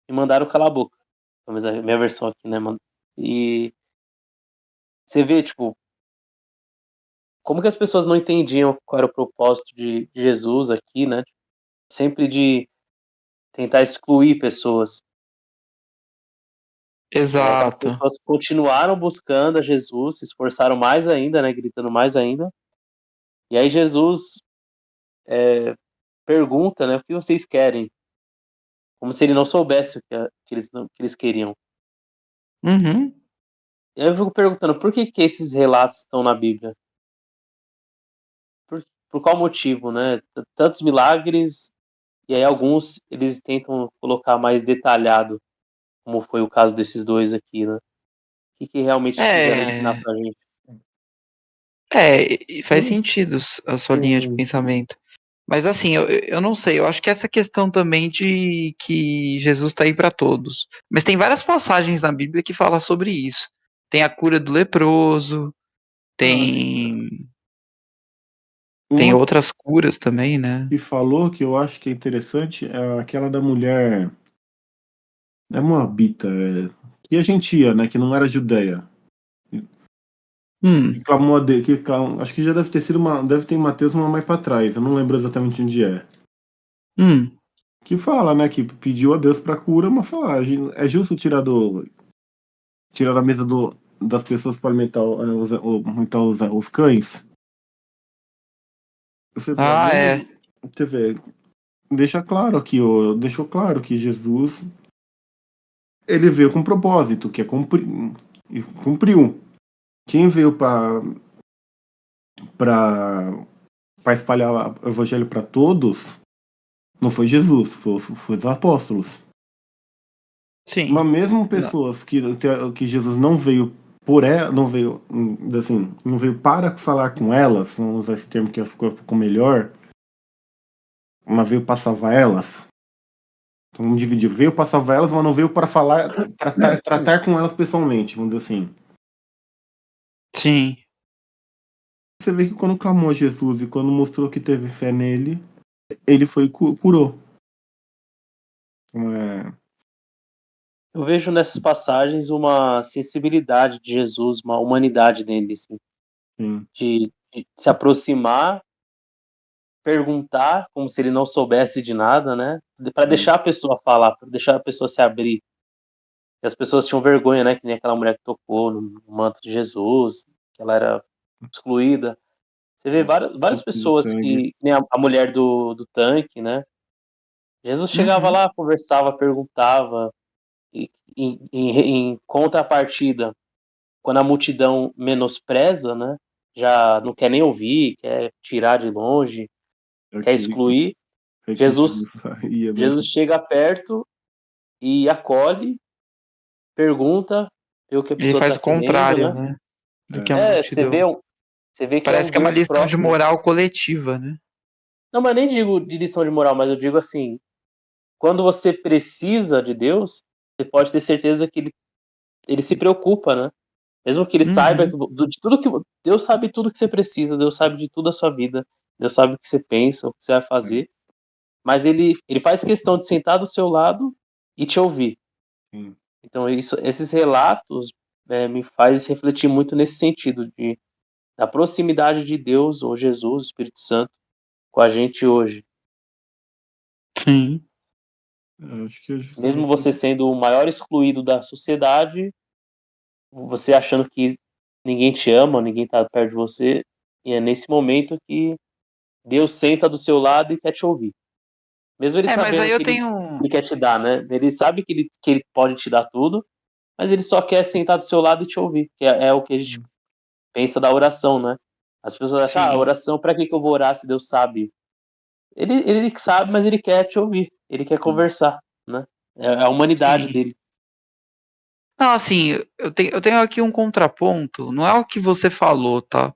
e mandaram calar a boca. Pelo menos a minha versão aqui, né, mano? E você vê, tipo, como que as pessoas não entendiam qual era o propósito de Jesus aqui, né? Sempre de tentar excluir pessoas. E aí aquelas exato. pessoas continuaram buscando a Jesus, se esforçaram mais ainda, né? Gritando mais ainda. E aí Jesus pergunta, né? O que vocês querem? Como se ele não soubesse que eles queriam. Uhum. E aí eu fico perguntando, por que esses relatos estão na Bíblia? Por qual motivo, né? Tantos milagres, e aí alguns eles tentam colocar mais detalhado, como foi o caso desses dois aqui, né? O que realmente quiseram ensinar É, pra gente. e faz Hum, sentido a sua linha de hum, pensamento. Mas assim, eu não sei, eu acho que essa questão também de que Jesus está aí para todos. Mas tem várias passagens na Bíblia que falam sobre isso. Tem a cura do leproso, ah, tem uma outras curas também, né? que falou que eu acho que é interessante é aquela da mulher. É Moabita, que a gente ia, né? Que não era judeia. Que Hum, clamou acho que já deve ter sido deve ter em Mateus uma mais pra trás, eu não lembro exatamente onde é. hum, Que fala, né, que pediu a Deus pra cura, mas fala, é justo tirar da mesa das pessoas para alimentar, alimentar os cães? Você vê, é. você vê, deixou claro que Jesus, ele veio com um propósito, que é cumprir, e cumpriu. Quem veio para espalhar o evangelho para todos não foi Jesus, foi os apóstolos. Mas Sim. mesmo pessoas que Jesus não veio por ela, não veio assim, não veio para falar com elas, vamos usar esse termo que ficou melhor, mas veio para salvar elas. Então, vamos dividir. Veio para salvar elas, mas não veio para falar, tratar com elas pessoalmente, vamos dizer assim. Sim. Você vê que quando clamou a Jesus e quando mostrou que teve fé nele, ele foi e curou. Então, Eu vejo nessas passagens uma sensibilidade de Jesus, uma humanidade dele, assim, sim. de se aproximar, perguntar como se ele não soubesse de nada, né? Para deixar a pessoa falar, para deixar a pessoa se abrir. E as pessoas tinham vergonha, né? Que nem aquela mulher que tocou no manto de Jesus, que ela era excluída. Você vê várias De pessoas sangue. que nem a mulher do tanque, né? Jesus chegava Uhum. lá, conversava, perguntava, e em contrapartida, quando a multidão menospreza, né? Já não quer nem ouvir, quer tirar de longe, quer excluir. É que Jesus, Jesus ia Jesus mesmo. chega perto e acolhe, pergunta, vê o que a Ele pessoa faz está o querendo, contrário, né? né? Do que a É. Você multidão. vê que é um Parece que é uma Deus lição de próximo. moral coletiva, né? Não, mas nem digo de lição de moral, mas eu digo assim, quando você precisa de Deus, você pode ter certeza que ele se preocupa, né? Mesmo que ele saiba Uhum. de tudo que Deus sabe tudo que você precisa, Deus sabe de tudo a sua vida, Deus sabe o que você pensa, o que você vai fazer, mas ele faz questão de sentar do seu lado e te ouvir. Sim. Então esses relatos me faz refletir muito nesse sentido da proximidade de Deus ou Jesus, Espírito Santo, com a gente hoje. Sim. Acho que é Mesmo justamente você sendo o maior excluído da sociedade, você achando que ninguém te ama, ninguém está perto de você, e é nesse momento que Deus senta do seu lado e quer te ouvir. Mesmo ele Mas sabendo aí eu que tenho. ele quer te dar, né? Ele sabe que ele pode te dar tudo, mas ele só quer sentar do seu lado e te ouvir, que é o que a gente pensa da oração, né? As pessoas acham, a Sim. oração, para que eu vou orar se Deus sabe? Ele sabe, mas ele quer te ouvir, ele quer conversar, né? É a humanidade Sim. dele. Não, assim, eu tenho aqui um contraponto. Não é o que você falou, tá?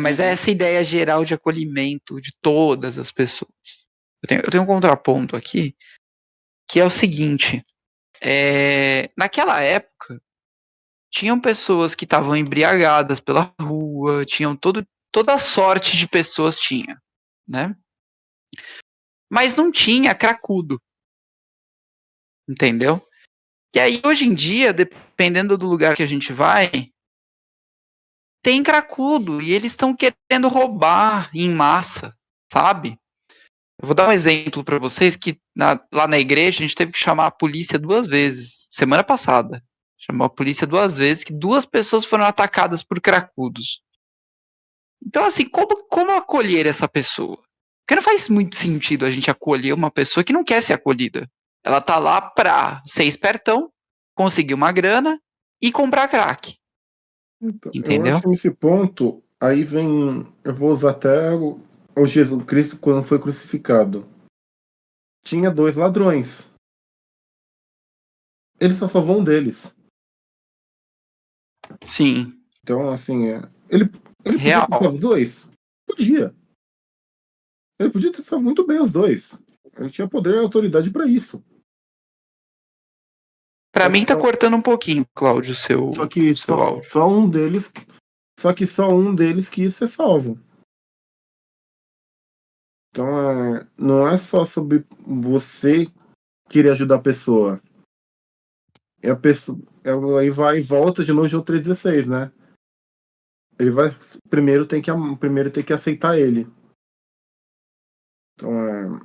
Mas é Uhum. essa ideia geral de acolhimento de todas as pessoas. Eu tenho um contraponto aqui, que é o seguinte. Naquela época, tinham pessoas que estavam embriagadas pela rua, tinham toda sorte de pessoas tinha, né? Mas não tinha cracudo, entendeu? E aí, hoje em dia, dependendo do lugar que a gente vai, tem cracudo e eles estão querendo roubar em massa, sabe? Eu vou dar um exemplo para vocês que lá na igreja a gente teve que chamar a polícia 2 vezes, semana passada. Chamou a polícia 2 vezes, que 2 pessoas foram atacadas por cracudos. Então, assim, como acolher essa pessoa? Porque não faz muito sentido a gente acolher uma pessoa que não quer ser acolhida. Ela tá lá pra ser espertão, conseguir uma grana e comprar crack. Então, eu acho Entendeu? que nesse ponto, aí vem. Eu vou usar até o Jesus Cristo quando foi crucificado. Tinha dois ladrões. Ele só salvou um deles. Sim. Então, assim, ele podia ter Real. salvo os dois? Podia. Ele podia ter salvo muito bem os dois. Ele tinha poder e autoridade para isso. Pra Só que mim tá cortando um pouquinho, Cláudio, só o que seu áudio. só um deles. Só que só um deles quis ser salvo. Então, não é só sobre você querer ajudar a pessoa. É a pessoa. Aí vai e volta de novo João 3,16, né? Ele vai. Primeiro tem que aceitar ele. Então,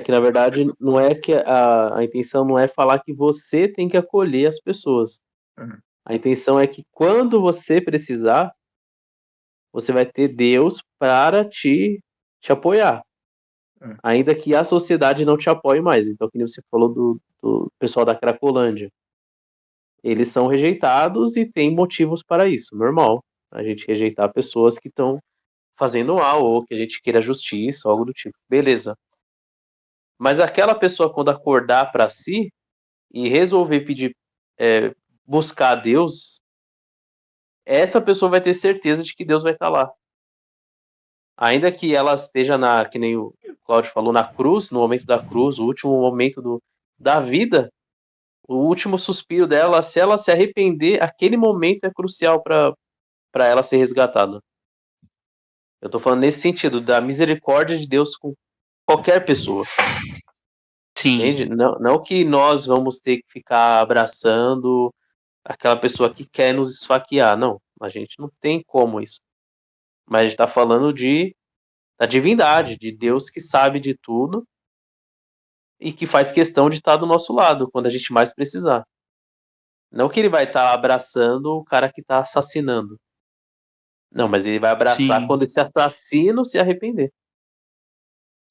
Que na verdade não é que a intenção não é falar que você tem que acolher as pessoas. é, A intenção é que quando você precisar, você vai ter Deus para te apoiar. é, Ainda que a sociedade não te apoie mais. Então, que nem você falou do pessoal da Cracolândia. Eles são rejeitados e tem motivos para isso, normal. A gente rejeitar pessoas que estão fazendo mal ou que a gente queira justiça, algo do tipo. Beleza. Mas aquela pessoa, quando acordar para si e resolver pedir, buscar a Deus, essa pessoa vai ter certeza de que Deus vai estar lá. Ainda que ela esteja que nem o Cláudio falou, na cruz, no momento da cruz, o último momento da vida, o último suspiro dela, se ela se arrepender, aquele momento é crucial para ela ser resgatada. Eu tô falando nesse sentido, da misericórdia de Deus com qualquer pessoa. Sim, Entende? Não que nós vamos ter que ficar abraçando aquela pessoa que quer nos esfaquear. Não, a gente não tem como isso. Mas a gente tá falando da divindade, de Deus que sabe de tudo e que faz questão de estar do nosso lado quando a gente mais precisar. Não que ele vai estar abraçando o cara que tá assassinando. Não, mas ele vai abraçar sim. quando esse assassino se arrepender.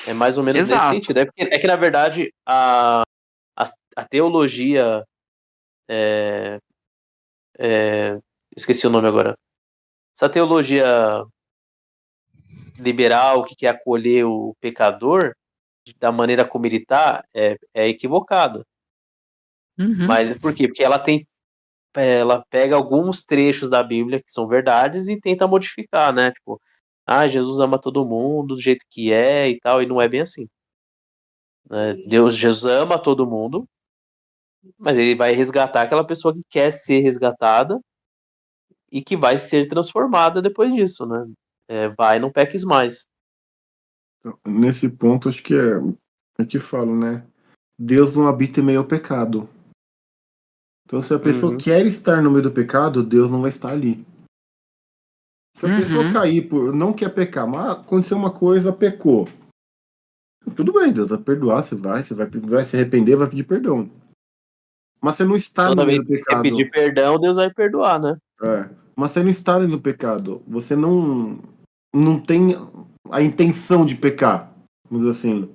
É mais ou menos nesse Exato. sentido. É que na verdade, a teologia. Esqueci o nome agora. Essa teologia liberal que quer acolher o pecador da maneira como ele está é equivocada. Uhum. Mas por quê? Porque ela pega alguns trechos da Bíblia que são verdades e tenta modificar, né? Tipo, Jesus ama todo mundo do jeito que é e tal, e não é bem assim. Né? Jesus ama todo mundo, mas ele vai resgatar aquela pessoa que quer ser resgatada e que vai ser transformada depois disso, né? Vai, não peques mais. Nesse ponto, acho que é que falo, né? Deus não habita em meio ao pecado. Então, se a pessoa Uhum. quer estar no meio do pecado, Deus não vai estar ali. Se a pessoa Uhum. cair por não quer pecar, mas aconteceu uma coisa, pecou. Tudo bem, Deus vai perdoar, vai se arrepender, vai pedir perdão. Mas você não está no Toda meio vez do que você pedir pecado. perdão, Deus vai perdoar, né? Mas você não está no pecado. Você não tem a intenção de pecar. Vamos dizer assim.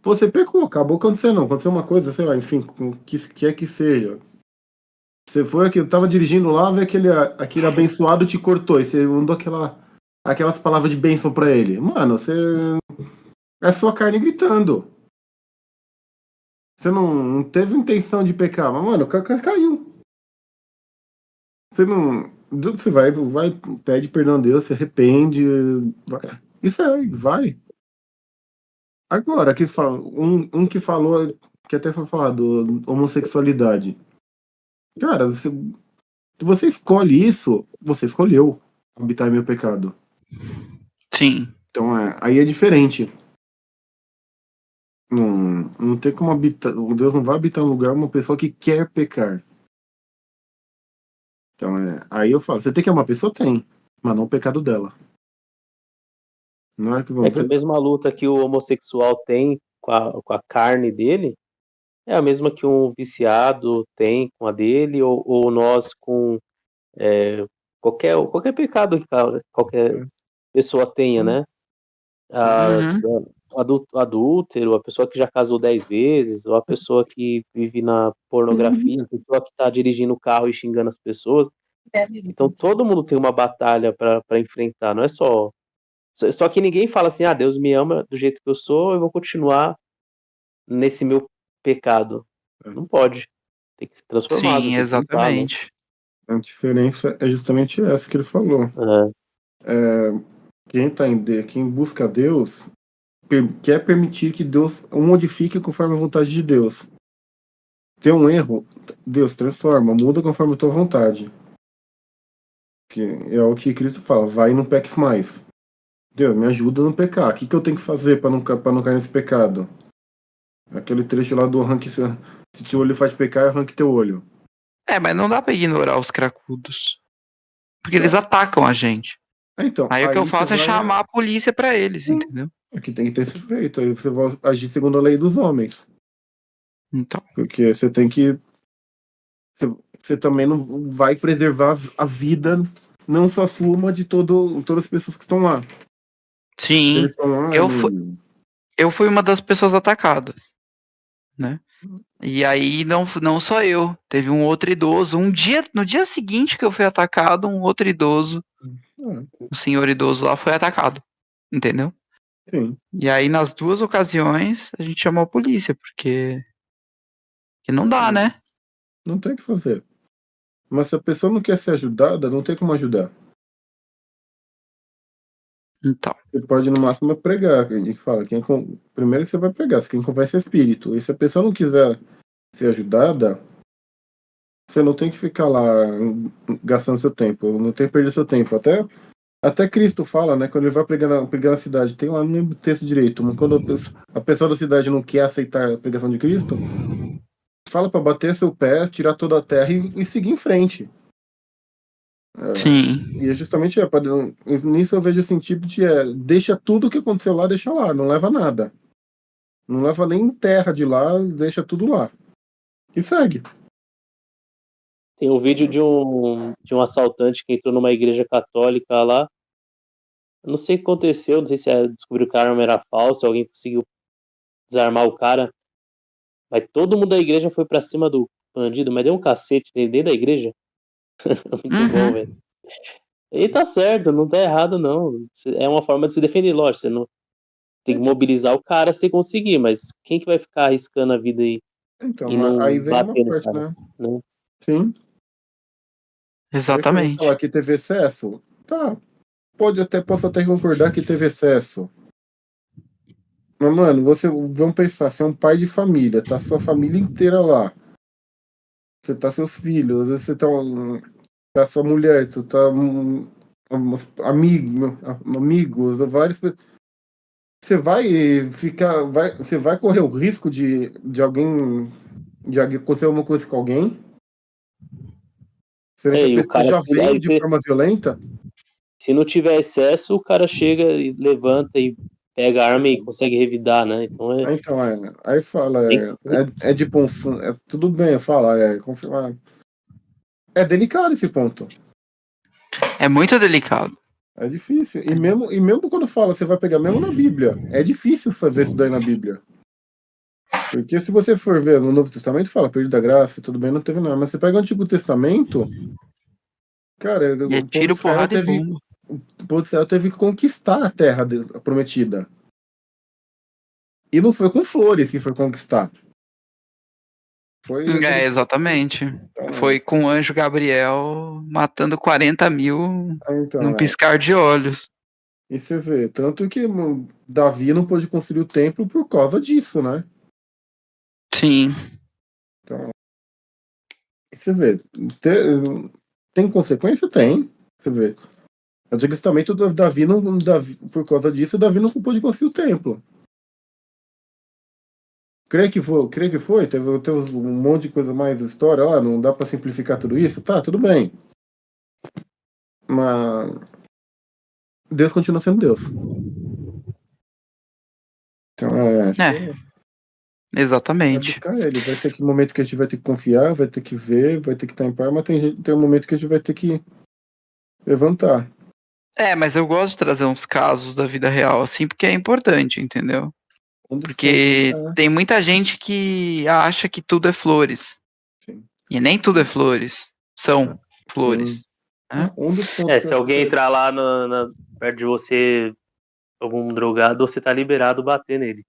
Você pecou, acabou acontecendo, não. Aconteceu uma coisa, sei lá, enfim, com o que quer que seja. Você foi aqui, tava dirigindo lá, vê aquele abençoado te cortou, e você mandou aquelas palavras de bênção pra ele. Mano, você. É sua carne gritando. Você não teve intenção de pecar, mas, mano, caiu. Você não. Você vai, pede perdão a Deus, se arrepende. Isso aí, vai. Agora, um que falou, que até foi falar do homossexualidade. Cara, você escolhe isso, você escolheu habitar em meu pecado. Sim. Então, aí é diferente. Não tem como habitar. Deus não vai habitar um lugar uma pessoa que quer pecar. Então, aí eu falo, você tem que amar a pessoa? Tem, mas não o pecado dela. Não é que É vamos que a ver? mesma luta que o homossexual tem com a carne dele é a mesma que um viciado tem com a dele, ou nós com qualquer pecado que qualquer pessoa tenha, né? A, Uhum. adúltero, a pessoa que já casou 10 vezes, ou a pessoa que vive na pornografia, a pessoa que está dirigindo o carro e xingando as pessoas. Então todo mundo tem uma batalha para enfrentar, não é só que ninguém fala assim, Deus me ama do jeito que eu sou, eu vou continuar nesse meu pecado. Não pode. Tem que ser transformado, Sim, tem que mudar, né? exatamente. A diferença é justamente essa que ele falou. É, Quem busca Deus quer permitir que Deus o modifique conforme a vontade de Deus. Tem um erro, Deus transforma, muda conforme a tua vontade. Que é o que Cristo fala, vai e não peques mais. Deus, me ajuda a não pecar. O que eu tenho que fazer para não cair nesse pecado? Aquele trecho lá do arranque, se teu olho faz pecar, arranque teu olho. Mas não dá pra ignorar os cracudos. Porque eles atacam a gente. Então, Aí o que eu aí você faço é vai. chamar a polícia pra eles, entendeu? Aqui tem que ter esse feito. Aí você vai agir segundo a lei dos homens. Então, Porque você tem que. Você também não vai preservar a vida, não só sua, mas de todas as pessoas que estão lá. Se sim, eles estão lá, eu fui, eu fui uma das pessoas atacadas, né? E aí não só eu, teve um outro idoso, no dia seguinte que eu fui atacado, um outro idoso, um senhor idoso lá foi atacado, entendeu? sim, E aí nas duas ocasiões a gente chamou a polícia, porque não dá, né? não tem o que fazer. Mas se a pessoa não quer ser ajudada, não tem como ajudar. Então. Você pode, no máximo, pregar. A gente fala, primeiro que você vai pregar, quem conversa é espírito. E se a pessoa não quiser ser ajudada, você não tem que ficar lá gastando seu tempo, não tem que perder seu tempo. Até Cristo fala, né? Quando ele vai pregar na cidade, tem lá no texto direito, mas quando a pessoa da cidade não quer aceitar a pregação de Cristo, fala para bater seu pé, tirar toda a terra e seguir em frente. Sim. E é justamente nisso eu vejo o sentido de deixa tudo o que aconteceu lá, deixa lá, não leva nada. Não leva nem terra de lá, deixa tudo lá. E segue. Tem um vídeo de um assaltante que entrou numa igreja católica lá. Eu não sei o que aconteceu, não sei se descobriu que a arma era falsa, alguém conseguiu desarmar o cara. Mas todo mundo da igreja foi pra cima do bandido, mas deu um cacete nele dentro da igreja. Muito bom, velho. E tá certo, não tá errado, não. É uma forma de se defender, lógico. Você não tem que mobilizar o cara se conseguir, mas quem que vai ficar arriscando a vida aí e Então, aí não vem uma bater no parte, cara, né? né? Sim. Aí você vai Exatamente. falar que teve excesso? Tá. Posso até concordar que teve excesso. Mas, mano, vamos pensar, você é um pai de família, tá sua família inteira lá. Você tá seus filhos, às vezes você tá sua mulher, tu tá amigos, vários. Você vai você vai correr o risco de acontecer alguma coisa com alguém? Será que a E o pessoa cara, já veio aí de forma violenta? se não tiver excesso, o cara chega e levanta e pega a arma e consegue revidar, né? Então Então, aí fala, tem é de bom senso, tudo bem, fala, confirmar. É delicado esse ponto. É muito delicado. É difícil. E mesmo quando fala, você vai pegar mesmo na Bíblia, é difícil fazer isso daí na Bíblia. Porque se você for ver no Novo Testamento, fala, perdido da graça, tudo bem, não teve nada. Mas você pega o Antigo Testamento, cara, E é o povo de tiro, Israel porrada e teve, bomba. o povo de Israel teve que conquistar a terra prometida. E não foi com flores que foi conquistar. Foi É, aquele. exatamente. Então, Foi com o anjo Gabriel matando 40 mil num então, piscar de olhos. e você vê, tanto que Davi não pôde construir o templo por causa disso, né? Sim. Então, e você vê, tem consequência? Tem. Você vê. Antigo Testamento, por causa disso, Davi não pôde construir o templo. Creio que foi, teve um monte de coisa mais da história, não dá pra simplificar tudo isso, tá, tudo bem. Mas Deus continua sendo Deus. Então, vai Exatamente. buscar ele. Vai ter que momento que a gente vai ter que confiar, vai ter que ver, vai ter que estar em paz, mas tem um momento que a gente vai ter que levantar. É, mas eu gosto de trazer uns casos da vida real, assim, porque é importante, entendeu? Um dos pontos. Porque tem muita gente que acha que tudo é flores. Sim. E nem tudo é flores. São Sim. flores. Né? Um dos pontos que eu se acho alguém que entrar lá perto de você, algum drogado, você tá liberado bater nele.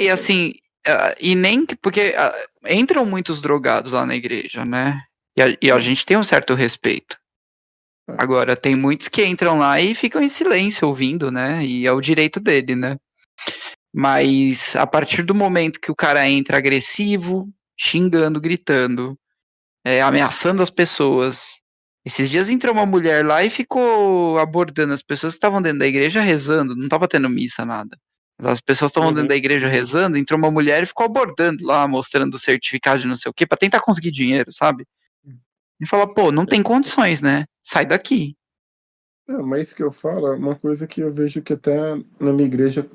E assim, e nem porque entram muitos drogados lá na igreja, né? E a gente tem um certo respeito. Agora, tem muitos que entram lá e ficam em silêncio ouvindo, né? E é o direito dele, né? Mas a partir do momento que o cara entra agressivo, xingando, gritando, ameaçando as pessoas. Esses dias entrou uma mulher lá e ficou abordando as pessoas que estavam dentro da igreja rezando, não estava tendo missa, nada. As pessoas estavam dentro da igreja rezando, entrou uma mulher e ficou abordando lá, mostrando o certificado de não sei o quê, pra tentar conseguir dinheiro, sabe? E fala, pô, não tem condições, né? Sai daqui. mas isso que eu falo é uma coisa que eu vejo que até na minha igreja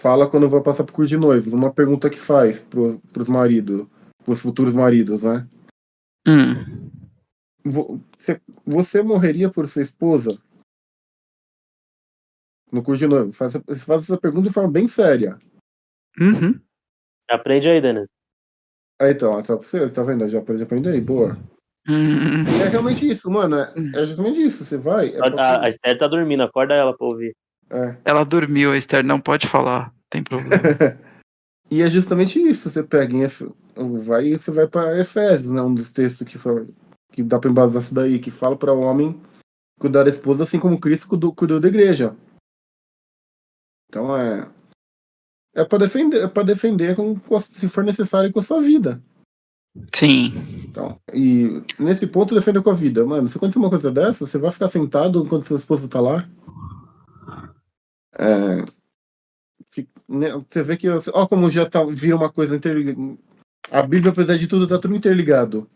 fala quando vai passar por curso de noivos. Uma pergunta que faz pros maridos, pros futuros maridos, né? Hum. Você morreria por sua esposa? No curso de noivo. Faz essa pergunta de forma bem séria. Uhum. Aprende aí, Denis. Então, só pra você, tá vendo? Já pode aprender aí, boa. Hum. É realmente isso, mano. É justamente isso. Você vai. A Esther tá dormindo, acorda ela pra ouvir. Ela dormiu, a Esther não pode falar, tem problema. E é justamente isso. Você pega e você vai para Efésios, né? Um dos textos que dá para embasar isso daí, que fala para o homem cuidar da esposa assim como Cristo cuidou da igreja. Então é para defender se for necessário com a sua vida. Sim. Então, e nesse ponto defender com a vida. Mano, se acontecer uma coisa dessa, você vai ficar sentado enquanto sua esposa tá lá? É, você vê que, ó, como já vira uma coisa interligada. A Bíblia, apesar de tudo, tá tudo interligado.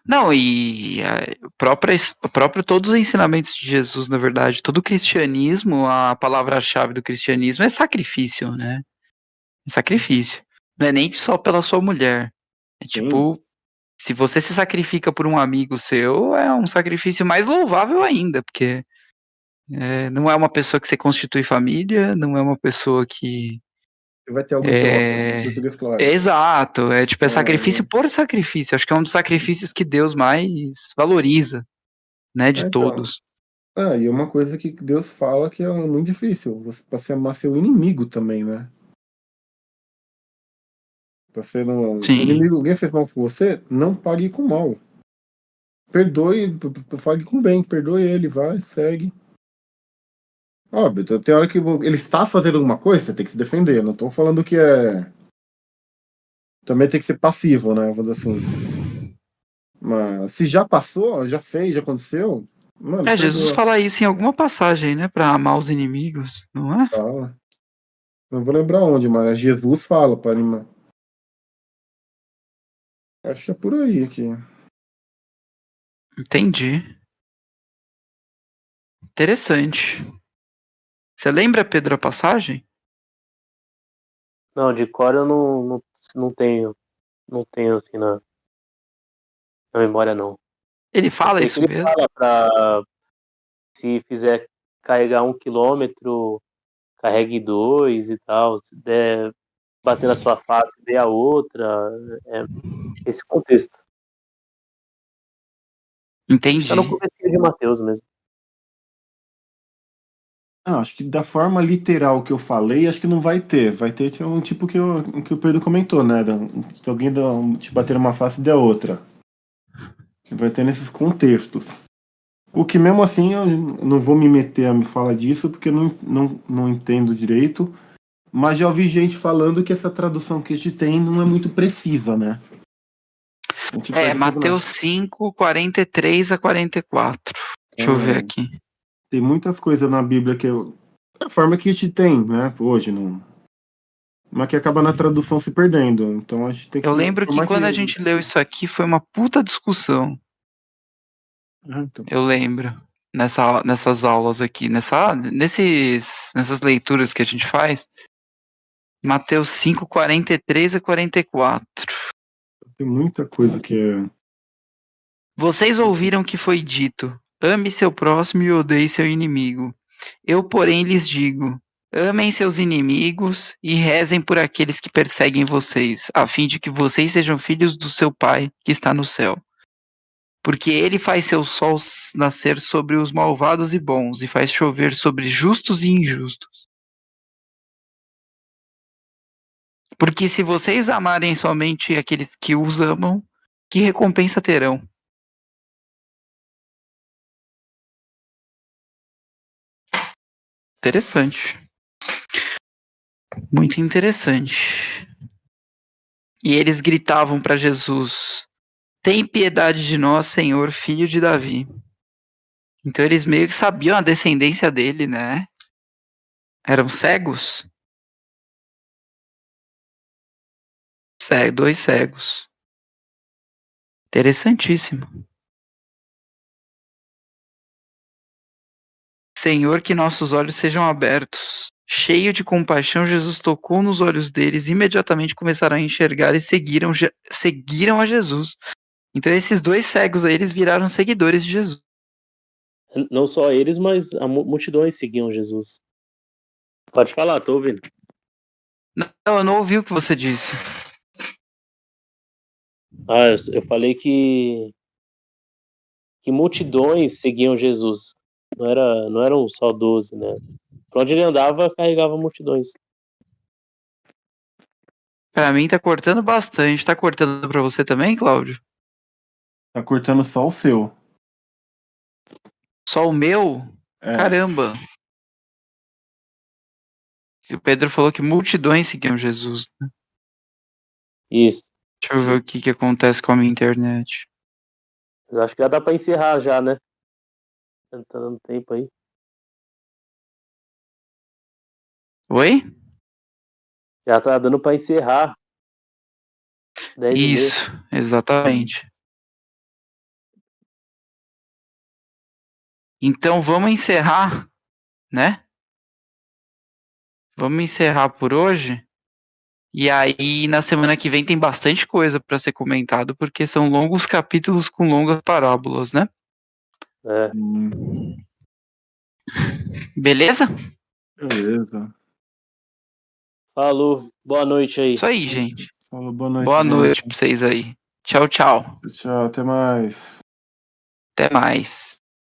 Não, e o próprio todos os ensinamentos de Jesus, na verdade, todo o cristianismo, a palavra-chave do cristianismo é sacrifício, né? É sacrifício. Não é nem só pela sua mulher. É Sim. tipo, se você se sacrifica por um amigo seu, é um sacrifício mais louvável ainda, porque não é uma pessoa que você constitui família, não é uma pessoa que Você vai ter algo em troca, em é, português claro. exato, é sacrifício né? por sacrifício. Acho que é um dos sacrifícios que Deus mais valoriza, né, de Então. todos. E uma coisa que Deus fala que é muito difícil, você amar seu inimigo também, né? Você não. Sim, Inimigo, alguém fez mal com você, não pague com mal. Perdoe, pague com bem, perdoe ele, vai, segue. Óbvio, tem hora que ele está fazendo alguma coisa, você tem que se defender. Eu não tô falando que é. Também tem que ser passivo, né? Vou dizer assim. Mas se já passou, já fez, já aconteceu, mano, Jesus perdoa. fala isso em alguma passagem, né, pra amar os inimigos, não é? Fala. Não vou lembrar onde, mas Jesus fala para animar. Acho que é por aí aqui. Entendi. Interessante. Você lembra, Pedro, a passagem? Não, de cor eu não tenho. Não tenho assim na memória, não. Ele Eu fala sei que isso ele mesmo? fala pra se fizer carregar 1 quilômetro, carregue 2 e tal. Se der bater na sua face, dê a outra. É esse contexto. Acho que tá no Entendi. comecinho de Mateus mesmo. Acho que da forma literal que eu falei, acho que não vai ter. Vai ter um tipo que o Pedro comentou, né? Se alguém te bater uma face e der outra. Vai ter nesses contextos. O que mesmo assim eu não vou me meter a me falar disso, porque eu não entendo direito. Mas já ouvi gente falando que essa tradução que a gente tem não é muito precisa, né? A gente perde um pouco Mateus 5, 43 a 44. Deixa eu ver É, aqui. tem muitas coisas na Bíblia que é a forma que a gente tem, né? Hoje, não. Mas que acaba na tradução se perdendo. Então a gente tem Eu que. lembro Por que mais que. quando a gente leu isso aqui foi uma puta discussão. Então. Eu lembro. Nessas aulas aqui, nessas leituras que a gente faz. Mateus 5, 43 a 44. Tem muita coisa que é. Vocês ouviram que foi dito: ame seu próximo e odeie seu inimigo. Eu, porém, lhes digo: amem seus inimigos e rezem por aqueles que perseguem vocês, a fim de que vocês sejam filhos do seu Pai que está no céu. Porque ele faz seu sol nascer sobre os malvados e bons, e faz chover sobre justos e injustos. Porque se vocês amarem somente aqueles que os amam, que recompensa terão? Interessante. Muito interessante. E eles gritavam para Jesus: tem piedade de nós, Senhor, filho de Davi. Então eles meio que sabiam a descendência dele, né? Eram cegos? Dois cegos. Interessantíssimo. Senhor, que nossos olhos sejam abertos. Cheio de compaixão, Jesus tocou nos olhos deles e imediatamente começaram a enxergar e seguiram a Jesus. Então esses dois cegos aí, eles viraram seguidores de Jesus. Não só eles, mas a multidões seguiam Jesus. Pode falar, tô ouvindo. Não, eu não ouvi o que você disse. Eu falei que multidões seguiam Jesus. Não eram só 12, né? Por onde ele andava, carregava multidões. Pra mim tá cortando bastante. Tá cortando pra você também, Cláudio? Tá cortando só o seu. Só o meu? É. Caramba. O Pedro falou que multidões seguiam Jesus. Isso. Deixa eu ver o que acontece com a minha internet. Mas acho que já dá pra encerrar já, né? Tá dando tempo aí. Oi? Já tá dando pra encerrar. 10h30. Isso, exatamente. Então vamos encerrar, né? Vamos encerrar por hoje. E aí, na semana que vem tem bastante coisa para ser comentado, porque são longos capítulos com longas parábolas, né? É. Beleza? Beleza. Falou. Boa noite aí. Isso aí, gente. Falou, boa noite, Boa noite gente. pra vocês aí. Tchau, tchau. Tchau, até mais. Até mais.